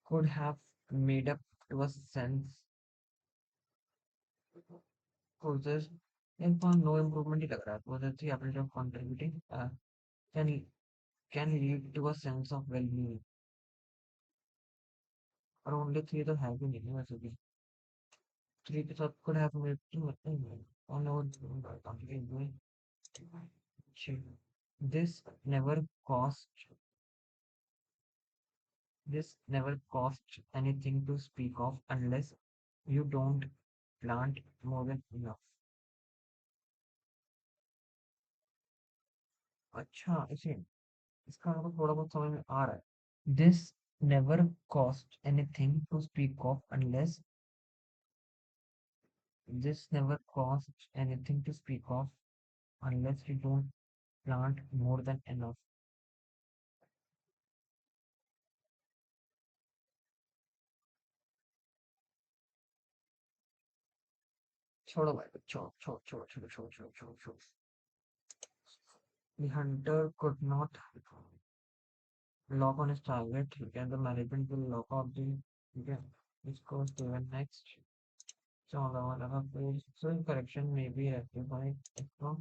could have made up to a sense causes and found no improvement ही लग रहा है. Possess the ability of contributing can can lead to a sense of well-being. और only 3 तो है भी नहीं है वैसे भी. 3 के साथ could have made on our complicated. This never cost this never costs anything to speak of unless you don't plant more than enough. अच्छा इसे इसका मतलब थोड़ा बहुत समझ में आ रहा है. This never cost anything to speak of unless this never costs anything to speak of unless you don't plant more than enough. छोड़ो भाई छोड़. The hunter could not lock on his target. Okay, the management will lock off the. Okay, let's go to the next. So correction may be rectified. इसको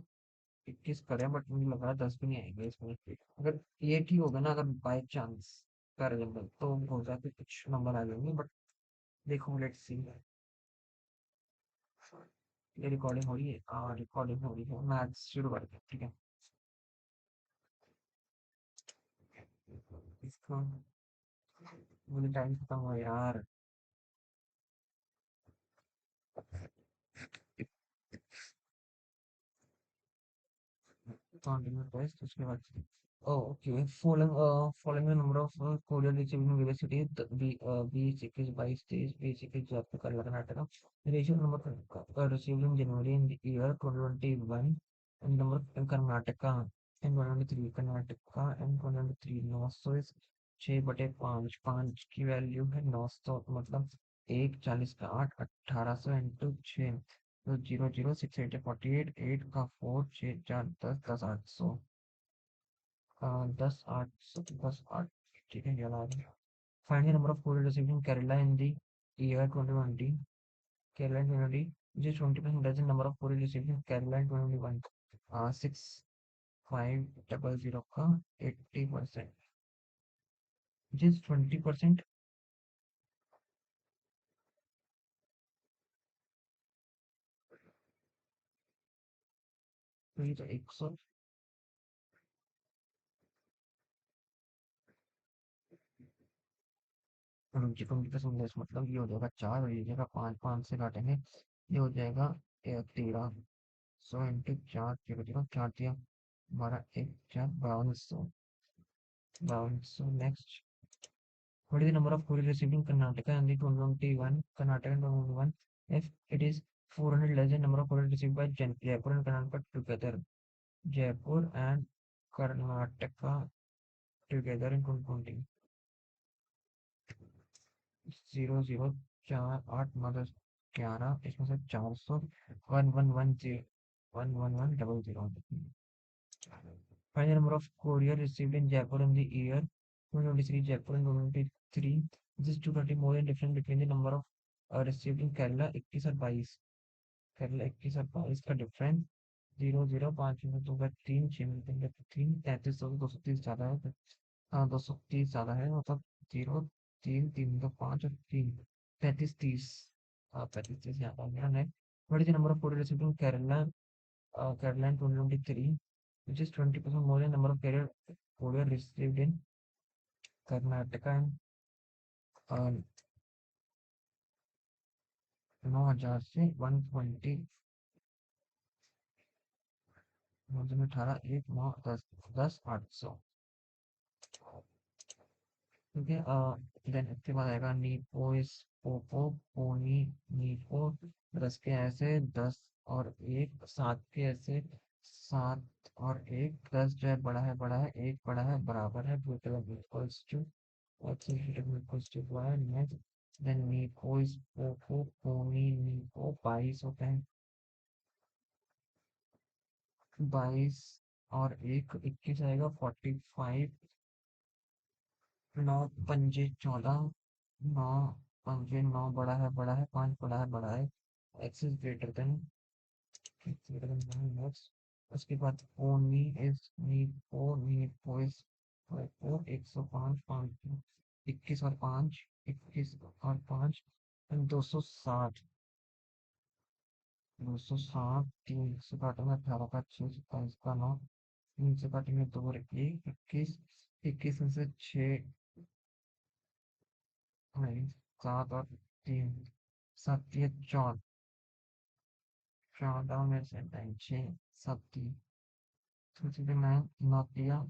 21 करें but मुझे लग रहा है 10 भी नहीं आएंगे इसमें. अगर ये ठीक होगा ना, अगर बाई चांस कर देंगे तो हो जाए तो कुछ नंबर आ जाएंगे, बट देखो लेट्स सी. ये रिकॉर्डिंग हो रही है. रिकॉर्डिंग हो रही है. मैथ्स शुरू करते हैं, ठीक है. इसका मुझे टाइम खत्म हुआ यार. कंटिन्यू टेस्ट उसके बाद. Oh, okay. Following the number of Korean receiving universities, the B6 is by stage, B6 is Kerala, Karnataka. The ratio number received in January in the year 2021, and number in Karnataka and 123, Karnataka and 123. 900 is 6/5, 5 की value है 900, मतलब 1 40 का 8, 1800 into 6, तो 0 0 6 8 48, 8 का 4 6 4 10 10 800. 10 8 ठीक है, याद आ गया. Find the number of food received in Kerala in the year 2020. Kerala in 2020, which is 20% less than number of food received in Kerala in 2021. 6500 का 80%, which is 20%. तो ये तो 100. जी 20% लेस मतलब ये हो जाएगा 4, और ये जगह 5 5 से काटेंगे, ये हो जाएगा 13. 100 इंटू 4 0 0 4 दिया हमारा 1 4 5200. 5200. Next. What is the number of Korean received in Karnataka in the 2021? Karnataka in 2021. If it is 400 less than number of Korean received by Jaipur and Karnataka together. Jaipur and Karnataka together in 2020. 0 0 4 8 9 10 11, इसमें से 400. 1110 11100. Find the number of courier received in Jaipur in the year 2023. Jaipur in 2023. This is 230 more than difference between the number of received in Kerala 21 और 22. Kerala 21 और 22 का difference 0 0 5 में 2 का 3 6 में 3 का 3 33 2 230 ज़्यादा है. हाँ 230 ज़्यादा है, मतलब 0 3 3 का 5 और 3 35 30. 35 30 यहाँ पर मेरा next. What is the number of courier received in Kerala in 2023, which is 20% more than number of courier received in Karnataka and 9,000 से 120. 9 18 1 9 10 10 800. ठीक है. देन इसके बाद आएगा नीपो इस पोपो पोनी नीपो. 10 के ऐसे 10 और 1 7 के ऐसे 7 और 1. 10 जो है बड़ा है 1 बड़ा है बराबर है equals to equals to y. Next. Then नीपो इस पोपो पोनी नीपो 22 होते हैं. 22 और 1 21 आएगा 45. 9 पंजे 14. 9 पंजे 9 बड़ा है 5 बड़ा है. x is greater then 9. उसके बाद only is need four is 105 5 21 और 5 21 और 5 260. 207, 3 से काटेंगे 18 का 6, 27 का 9, 3 से काटेंगे 2 और 1, 21, 21 में से 6 नहीं, 7 और 3, 7 ये 14, 14 में से नहीं 6, 7 3, 9, 9 दिया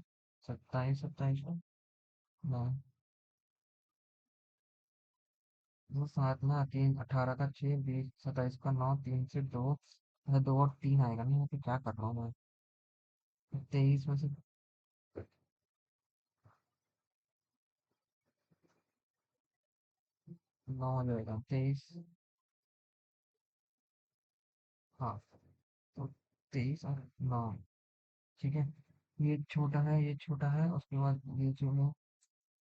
27, 27 को 9, वो 7 ना 3, 18 का 6, 20, 27 का 9, 3 से 2, 2 और 3 आएगा नहीं, यहाँ पे क्या कर रहा हूँ मैं, 23 में से 9 हो जाएगा, 23, हाँ, तो 23 और 9, ठीक है। ये छोटा है, ये छोटा है, उसके बाद ये जो है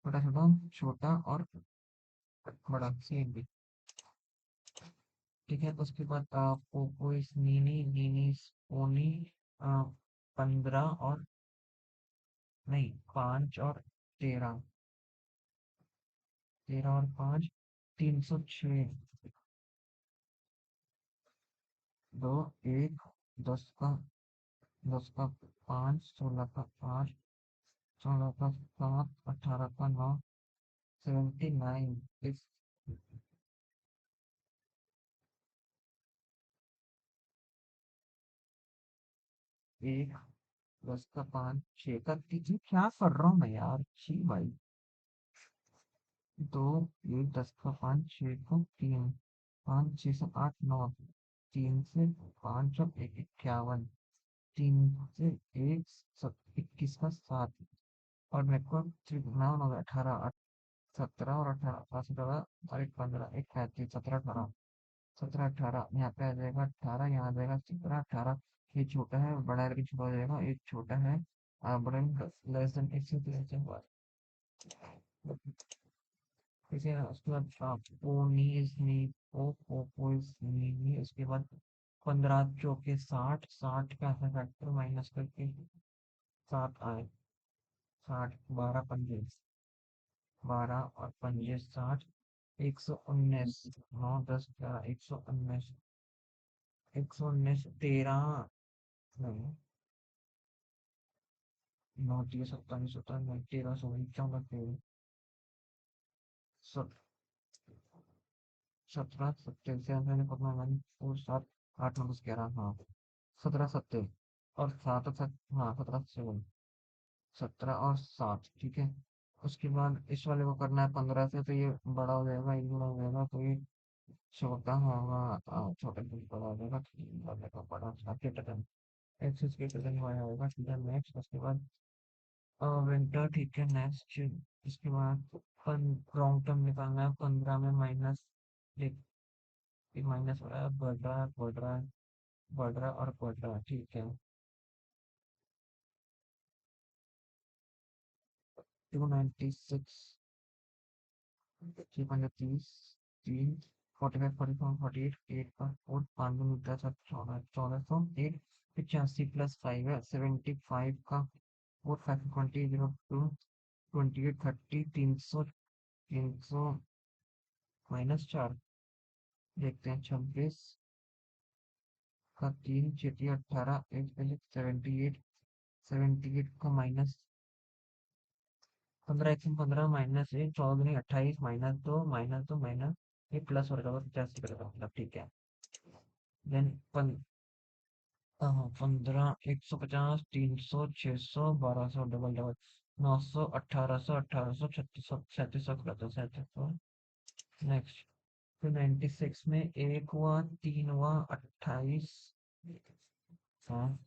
छोटा छोटा, छोटा और बड़ा सेम भी, ठीक है। उसके बाद पोको इस नीनी, नीनी इस पोनी, 15 और नहीं 5 और 13, 13 और 5, 306, 2, 1, 10 का, 10 का 5, 16 का 8, 16 का 7, 18 का 9, 79 इस, 1, 10 का 5, 6 का 3, क्या कर रहा हूँ मैं यार, छी भाई, 2, 1, 10 का 5, 6 का 3, 5, 6 से 8, 9, 3 से 5 और 1, 51, 3 से 1, 21 का 7, और मेरे को त्रिकोण हो गया 18, 17 और 18, 17 और एक 15, एक 35, 17, 18, 17, 18, यहाँ पे आ जाएगा 18, यहाँ आ जाएगा 17, 18, ये छोटा है, बड़ा है लेकिन छोटा हो जाएगा, एक छोटा है, बड़ा लेस देन एक से लेस देन, इसे उसके बाद पोनीज नी, पोपोइज नी, उसके बाद 15 चौके 60, 60 का फैक्टर माइनस करके 7 आए, 60, 12 पंजे, 12 और पंजे 60, 119, 9, 10, 11, 119, 119, 13, नहीं, 9, 10, 27, 27, 13, 16, 14, 13, 17, 17 से मैंने पकड़ा, मैंने और 7, 8, 9, 10, 11, हाँ, 17, 17 और 7 और 7, हाँ 17, 7, 17 और 7, ठीक है। उसके बाद इस वाले को करना है 15 से, तो ये बड़ा हो जाएगा, ये बड़ा हो जाएगा, तो ये छोटा होगा, छोटा से बड़ा हो जाएगा, बड़े का बड़ा, कैपिटल एक्सिस कैपिटल वाई होगा, ठीक है। नेक्स्ट उसके बाद विंटर, ठीक है। नेक्स्ट इसके बाद लॉन्ग टर्म निकालना है, 15 में माइनस, माइनस हो रहा है, बढ़ रहा है, बढ़ रहा है, बढ़ रहा है और बढ़ रहा है, ठीक है। 296, 330, 3, 45, 44, 48, 8 का 4, 5 मिलता है 14, 1400, 8, 85 प्लस 5 है 75 का 4, 5, 20, 02, 28, 30, 300, 300 -4, देखते हैं 26 का 3, 6, 18, 8 पहले 78, 78 का माइनस 15, 115 माइनस 1, 14, 28, -2, -2, माइनस ये प्लस हो जाएगा 85 का मतलब, ठीक है। Then 15, 150, 300, 600, 1200, double double 900, 1800, 1800, 3600, 3700, 3700। नेक्स्ट फिर 96 में एक हुआ, 3 हुआ, 28, हाँ,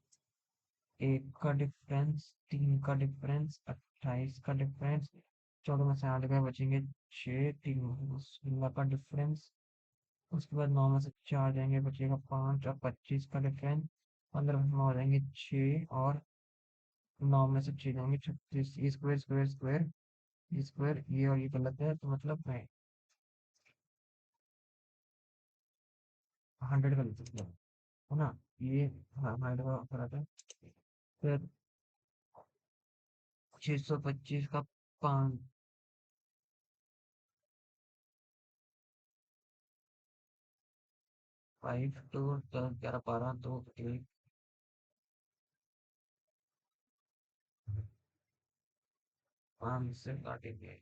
एक का डिफरेंस, 3 का डिफरेंस, 28 का डिफरेंस, 14 में से 8 गए, बचेंगे 6, 3 16 का डिफरेंस, उसके बाद 9 में से 4 जाएंगे, बचेगा 5 और 25 का डिफरेंस, 15 में से 9 जाएंगे 6 और 9 में से 6 जाएंगे 36, स्क्वायर स्क्वायर स्क्वायर स्क्वायर, ये और ये गलत है, तो मतलब मैं 100 का लिख सकता हूँ, है ना, ये, हाँ 100 का गलत है। फिर 625 का 5, फाइव टू 10, 11, 12, 2, 1, 5 से काटेंगे।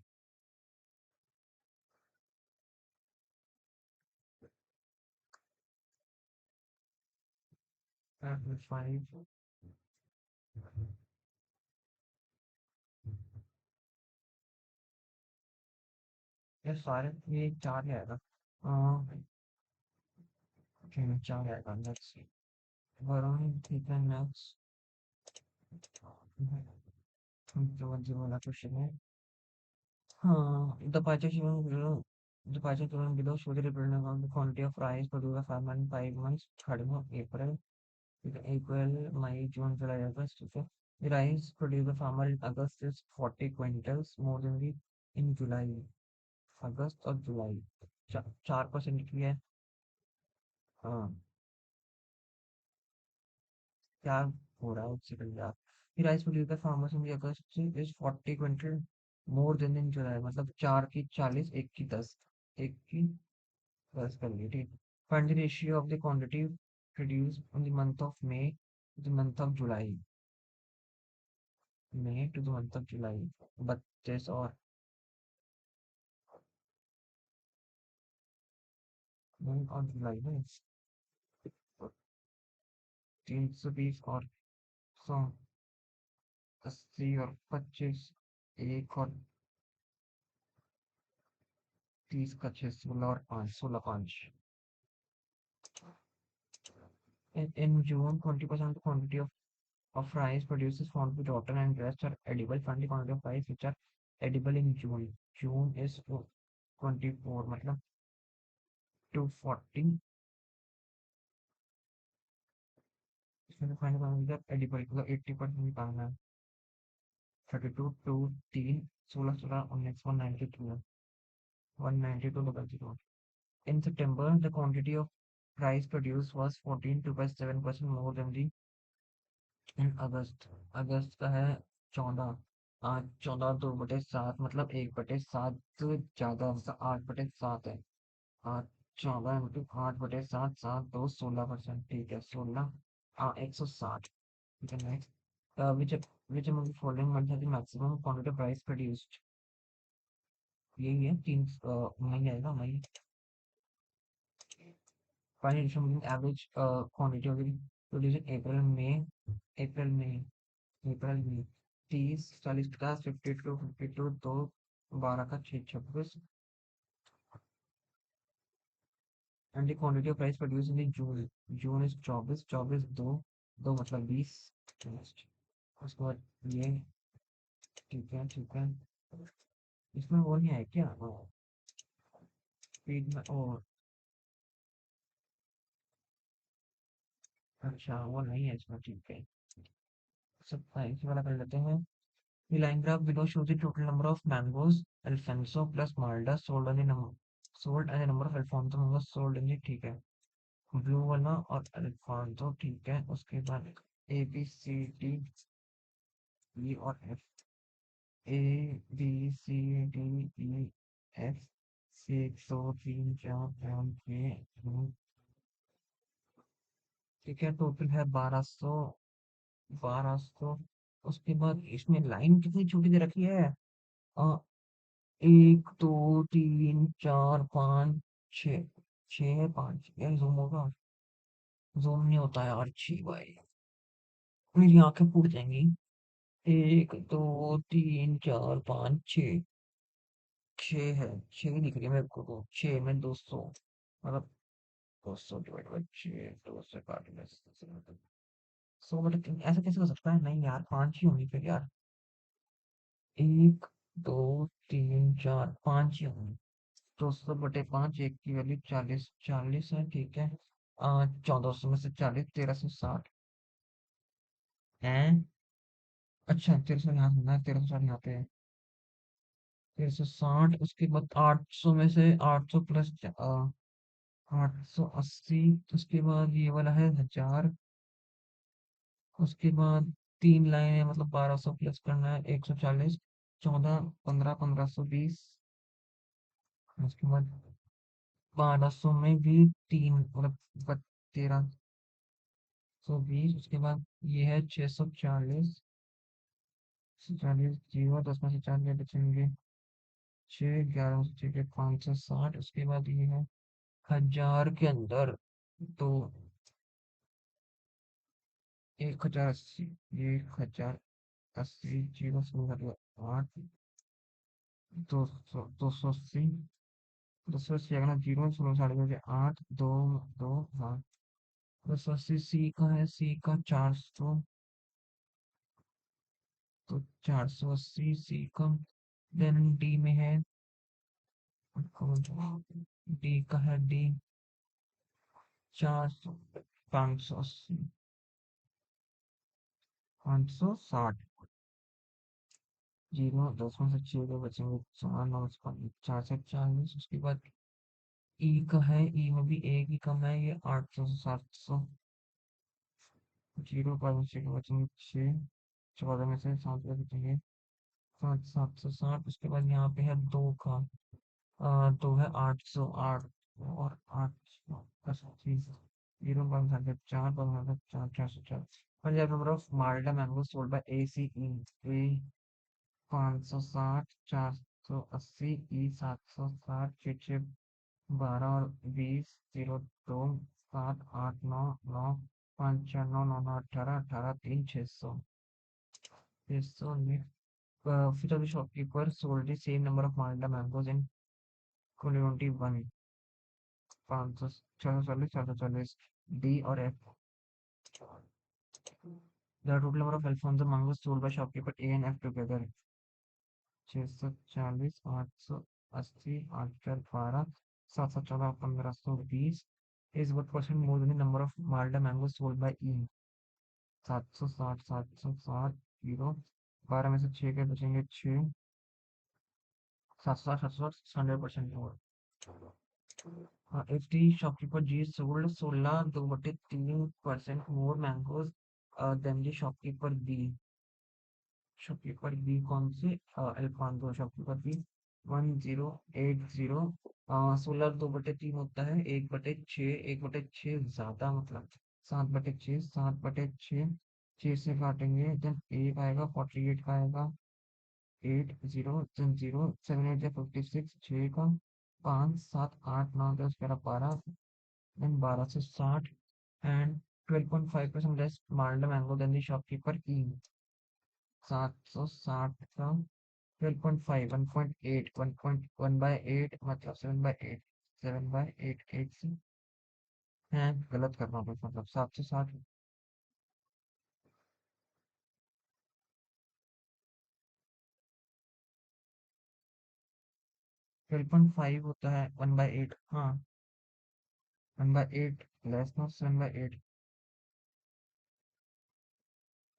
5। ये सारे ये 4 ही आएगा। ठीक 4 आएगा नेक्स्ट। वरुण ठीक है नेक्स्ट। जो वाला क्वेश्चन है। The purchase given below, the purchase given below shows the representative of the quantity of rice produced by farmer in 5 months, starting of April, April, May, June, July, August. Okay. The rice produced by farmer in August is 40 quintals more than the in July, August और जुलाई। 4% की है। हाँ, क्या हो रहा है उससे पहले आप। The rice produced by farmers in the August is 40 quintal more than in July, मतलब 4 की 40, 1 की 10, 1 की plus कर लिए ठीक। Find the ratio of the quantity produced in the month of May to the month of July, May to the month of July। 32 और मई और जुलाई में 320 और 180 और 25, 1 और 30 का 6, 16 और 5, 16, 5। In June, 20% of the quantity of rice produced is found to be rotten and rest are edible. Find the quantity of rice which are edible in June। June is 24, मतलब 240। इसमें फाइनल पाएंगे जब एडिपल मतलब 80% निकालना है। 32 2 3 16 16 19 192 है। 192 double zero. In September, the quantity of rice produced was 14.7% more than the in August। अगस्त का है 14। 14 2/7 मतलब 1/7 ज्यादा, मतलब 8/7 है। 8 14 इंटू 8/7, 7 2 16%। ठीक है 16। 160। ठीक है next. which among the following months has the maximum quantity of rice produced? यही है 3। मई आएगा मई। Find the average quantity of the produced in April May। April May April May 30 40 50 52 52 2 12 का 6 26। and the quantity of rice produced in the June। June is 24 24 2 2 मतलब 20। Next। उसके बाद ये ठीक है ठीक है। इसमें वो नहीं है क्या स्पीड में और। अच्छा वो नहीं है इसमें ठीक है। सब साइंस वाला कर लेते हैं। The line graph below shows the total number of mangoes Alfonso plus Malda sold and the number of Alfonso mangoes sold in the ठीक है। ब्लू वाला और अल्फांसो ठीक है। उसके बाद ए बी सी डी ई और F. A B C D E F 1 2 3 4 5 6 ठीक है। टोटल है 1200। 1200। उसके बाद इसमें लाइन कितनी छोटी दे रखी है। अ, 1 2 3 4 5 6। 6 5 यार जूम होगा। जूम नहीं होता यार छी भाई। मेरी आंखें फूट जाएंगी। 1 2 3 4 5 6। 6 है। 6 दिख रही है मेरे को तो 6 में 200 मतलब 200 डिवाइड बाई 6 2 से काट ले 100 ऐसा कैसे हो सकता है। नहीं यार 5 ही होंगी फिर यार। 1 2 3 4 5 ही होंगी। 200/5 1 की वैल्यू 40 40 है ठीक है। 1400 में से 40 1360 है। अच्छा 1300 यहाँ होना है 1360 यहाँ पे है। 1360 उसके बाद 800 में से 800 प्लस 880। उसके बाद ये वाला है 1000। उसके बाद 3 लाइन है मतलब 1200 प्लस करना है 140। 14 15 1520। उसके बाद 1200 में भी तीन मतलब 1320, उसके बाद ये है 640, 40 जीरो, 10 में से 4 गए बचेंगे 6, 11 से 6 के 560, उसके बाद ये है 1000 के अंदर तो 1080, 1080 जीरो से मतलब 8, 280, 280 अगला जीरो, 16 साढ़े 8, 2, 2, हाँ, 280 सी का है, सी का 400, तो 480 सी का। देन डी में है, डी का है, डी 400, 580, 560 जीरो, 10 में से 6 के बचेंगे 4, 9 से 440, उसके बाद ई का है, ई में भी एक ही कम है, ये 800 से 700, जीरो, 5 में से 6 के बचेंगे 6, 14 में से 7 के बचेंगे 7, 760, उसके बाद यहाँ पे है 2 का, तो है 808 और 880, zero, 4, 4, 404। Punjab number of Malta mango sold by ACE, ए 560, 480, ई 760, 6, 12 और 20, 02, 7, 8, 9, 9, 5, 4, 9, 9, 9, 18, 18, 3, 600, 600 में फिर अभी shopkeeper sold the same number of Malta mangoes in 2021, 500, 640, 440, D और F. The total number of Alfonso mangoes sold by shopkeeper A and F together 640, 880, 812, 714, 1520 is what percent more than the number of Malta mangoes sold by E? 760, 760, zero, 12 में से 6 के बचेंगे 6, 760, 760, 100% more. If the shopkeeper G sold 16 2/3% more mangoes than the shopkeeper B, shopkeeper B कौन से, Alphonso shopkeeper B 1080, 16 2/3 होता है, 1/6, 1/6 ज्यादा मतलब 7/6, 7/6, 6 से काटेंगे देन एक आएगा, 48 का आएगा, 80 देन 0, 7 8 या 56, 6 का, 5 7 8 9 10 11 12, देन 12 से 60 एंड 12.5% लेस माल्टा मैंगो देन द शॉपकीपर ई, 760 का 12.5, 1.8, 1.1/8 मतलब 7/8, 7/8, 8 से है, गलत करना कुछ मतलब 760, 12.5 होता है 1/8, हाँ 1/8 लेस नॉट 7/8।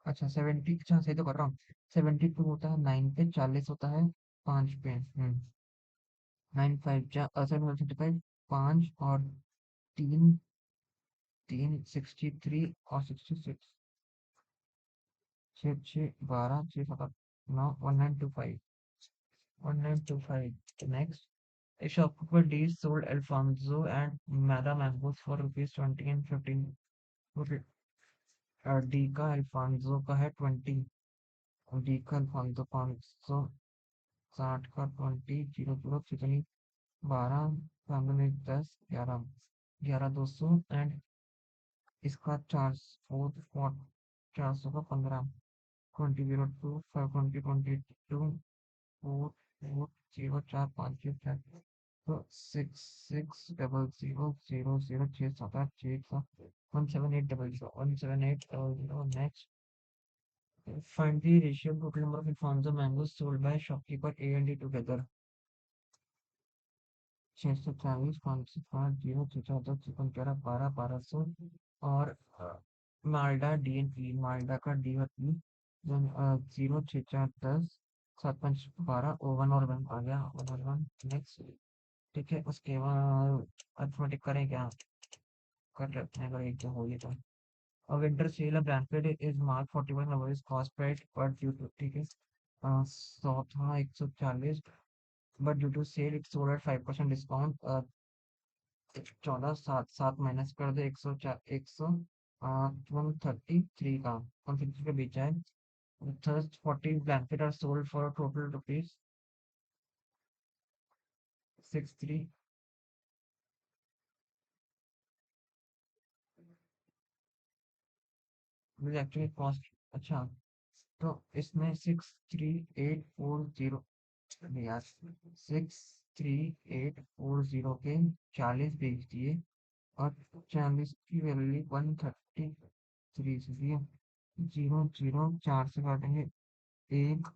अच्छा 70, अच्छा सही तो कर रहा हूँ, 72 होता है 9 पे, 40 होता है 5 पे, 9 5 735, 5 और 3, 63 और 66, 6 6 12, 6 7 9, 1925, 1925. Next, a shopkeeper D sold Alfonso and Mada mangoes for rupees 20 and 15. Okay. D का अल्फांसो का है 20, डी का अल्फांसो 560 का 20, 00 कितनी 12, सामने में 10, 11, 11 200 एंड इसका 400, 400 का 15, 2002, 520, 22, 4, 4, 0 4 5 6 7, तो 660000 6 7 8 6 17800 17800। Next, find the ratio of total number of Alfonso mangoes sold by shopkeeper A and D together. 640, 505, 0, 614, 11, 12, 1200 और Malda D N P, Malda का डी और पी, 0 6 4 10, 7 5 12, ओवन और वन आ गया, वन और वन। नेक्स्ट, ठीक है, उसके बाद अरिथमेटिक करें क्या, कर लेते हैं अगर एक तो हो गया तो। A winter sale of Brantford is March 41 is cost price पर due to, ठीक है, 100 था 140, but due to sale it sold at 5% discount, 14 सात सात माइनस कर दे 104 100 133 का 133 का बेचा है। Thus 40 blanket are sold for a total rupees 63 will actually cost। अच्छा, तो इसमें 63840 यार 63840 के 40 बेच दिए और 40 की वैल्यू 133 से दिए। 004 से काटेंगे एक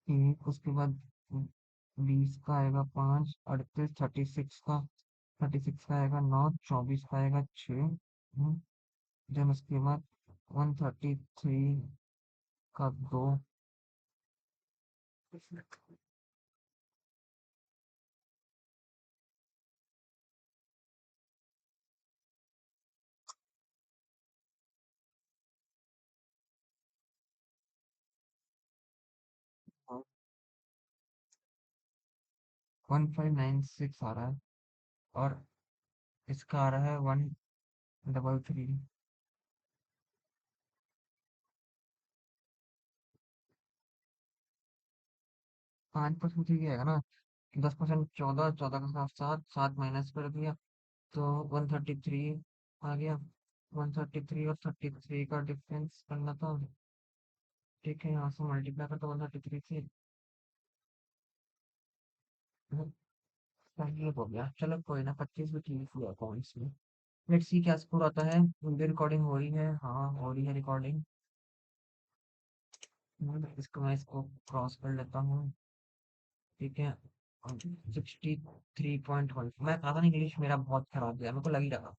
एक, उसके बाद 20 का आएगा 5, 38 36 का आएगा 9, 24 का आएगा 6। देन उसके बाद 133 का 2, 1596 आ रहा है और इसका आ रहा है 133। 5% ही आएगा ना। 10% 14, 14 का साथ सात सात माइनस कर दिया तो 133 आ गया। 133 और 33 का डिफरेंस करना था। ठीक है, यहाँ से मल्टीप्लाई करता 133 से। ये हो गया, चलो कोई ना, 25 भी ठीक हुआ अकाउंट्स में। लेट्स सी क्या स्कोर आता है। वीडियो रिकॉर्डिंग हो रही है, हाँ हो रही है रिकॉर्डिंग। इसको क्रॉस कर लेता हूँ। ठीक है, 63.1। मैं कहा था ना इंग्लिश मेरा बहुत खराब गया, मेरे को लग ही रहा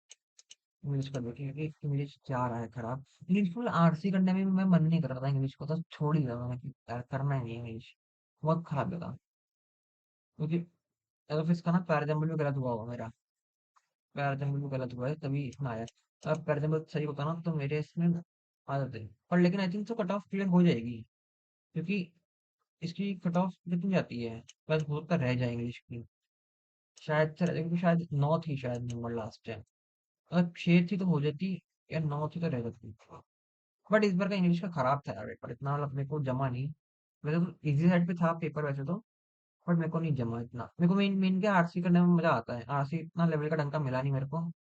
इंग्लिश का देखिए कि इंग्लिश जा रहा है खराब। इंग्लिश फुल आरसी करने में भी मैं मन नहीं कर रहा था इंग्लिश को, तो छोड़ ही दिया मैंने कि यार करना ही नहीं इंग्लिश। बहुत खराब लगा क्योंकि अगर इसका ना पैराजम्बल भी गलत हुआ होगा मेरा। पैराजम्बल भी गलत हुआ है तभी इतना आया। अब पैराजम्बल सही होता ना तो मेरे इसमें आ जाते। पर लेकिन आई थिंक तो कट ऑफ क्लियर हो जाएगी क्योंकि इसकी कट ऑफ कितनी जाती है। बस बहुत तो रह जाए इंग्लिश की। शायद से क्योंकि शायद 9 थी शायद नंबर लास्ट टाइम। अगर 6 थी तो हो जाती या 9 थी तो रह जाती। बट इस बार का इंग्लिश का खराब था यार पेपर, इतना मतलब मेरे को जमा नहीं। वैसे तो इजी साइड पे था पेपर वैसे तो। बट मेरे को नहीं जमा इतना। मेरे को मेन मेन के आरसी करने में मजा आता है। आरसी इतना लेवल का ढंग का मिला नहीं मेरे को,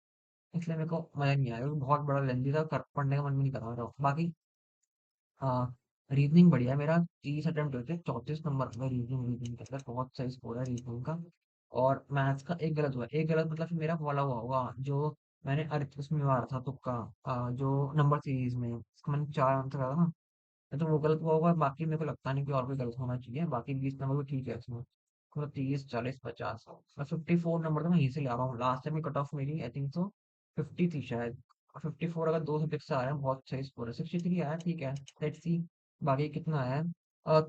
इसलिए मेरे को मजा नहीं आया क्योंकि बहुत बड़ा लेंदी था, पढ़ने का मन भी नहीं कर रहा मेरा। बाकी हाँ, रीजनिंग बढ़िया है मेरा। 30 अटेम्प्ट हुए थे, 34 नंबर में रीजनिंग रीजनिंग के अंदर बहुत सही स्कोर है रीजनिंग का। और मैथ्स का एक गलत हुआ, एक गलत मतलब फिर मेरा वाला हुआ होगा जो मैंने अर्थ उसमें मारा था तुक्का। जो नंबर सीरीज में उसका मैंने 4 आंसर था ना। तो वो गलत हुआ होगा, बाकी मेरे को लगता नहीं कि और कोई गलत होना चाहिए। बाकी 20 नंबर भी ठीक है इसमें। मतलब 30 40 50 मैं 54 नंबर तो मैं यहीं से ला रहा हूँ। लास्ट टाइम की कट ऑफ मेरी आई थिंक सो 50 थी शायद। 54 अगर दो सब्जेक्ट से आ रहे हैं बहुत सही स्कोर है। 63 आया, ठीक है। लेट्स सी बाकी कितना आया है।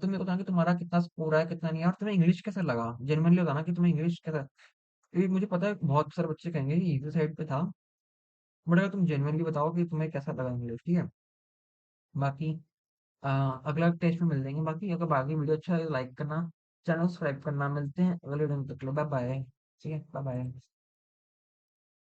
तुम मेरे को बताना कि तुम्हारा कितना स्कोर आया कितना नहीं आया, और तुम्हें इंग्लिश कैसा लगा। जेनुइनली बताना कि तुम्हें इंग्लिश कैसा। क्योंकि मुझे पता है बहुत सारे बच्चे कहेंगे कि इजी साइड पे था। बट अगर तुम जेनुइनली बताओ कि तुम्हें कैसा लगा इंग्लिश, ठीक है। बाकी अ, अगला टेस्ट में मिल जाएंगे। बाकी अगर बाकी वीडियो अच्छा है लाइक करना, चैनल सब्सक्राइब करना। मिलते हैं अगले वीडियो में, तक लो बाय बाय। ठीक है, बाय बाय।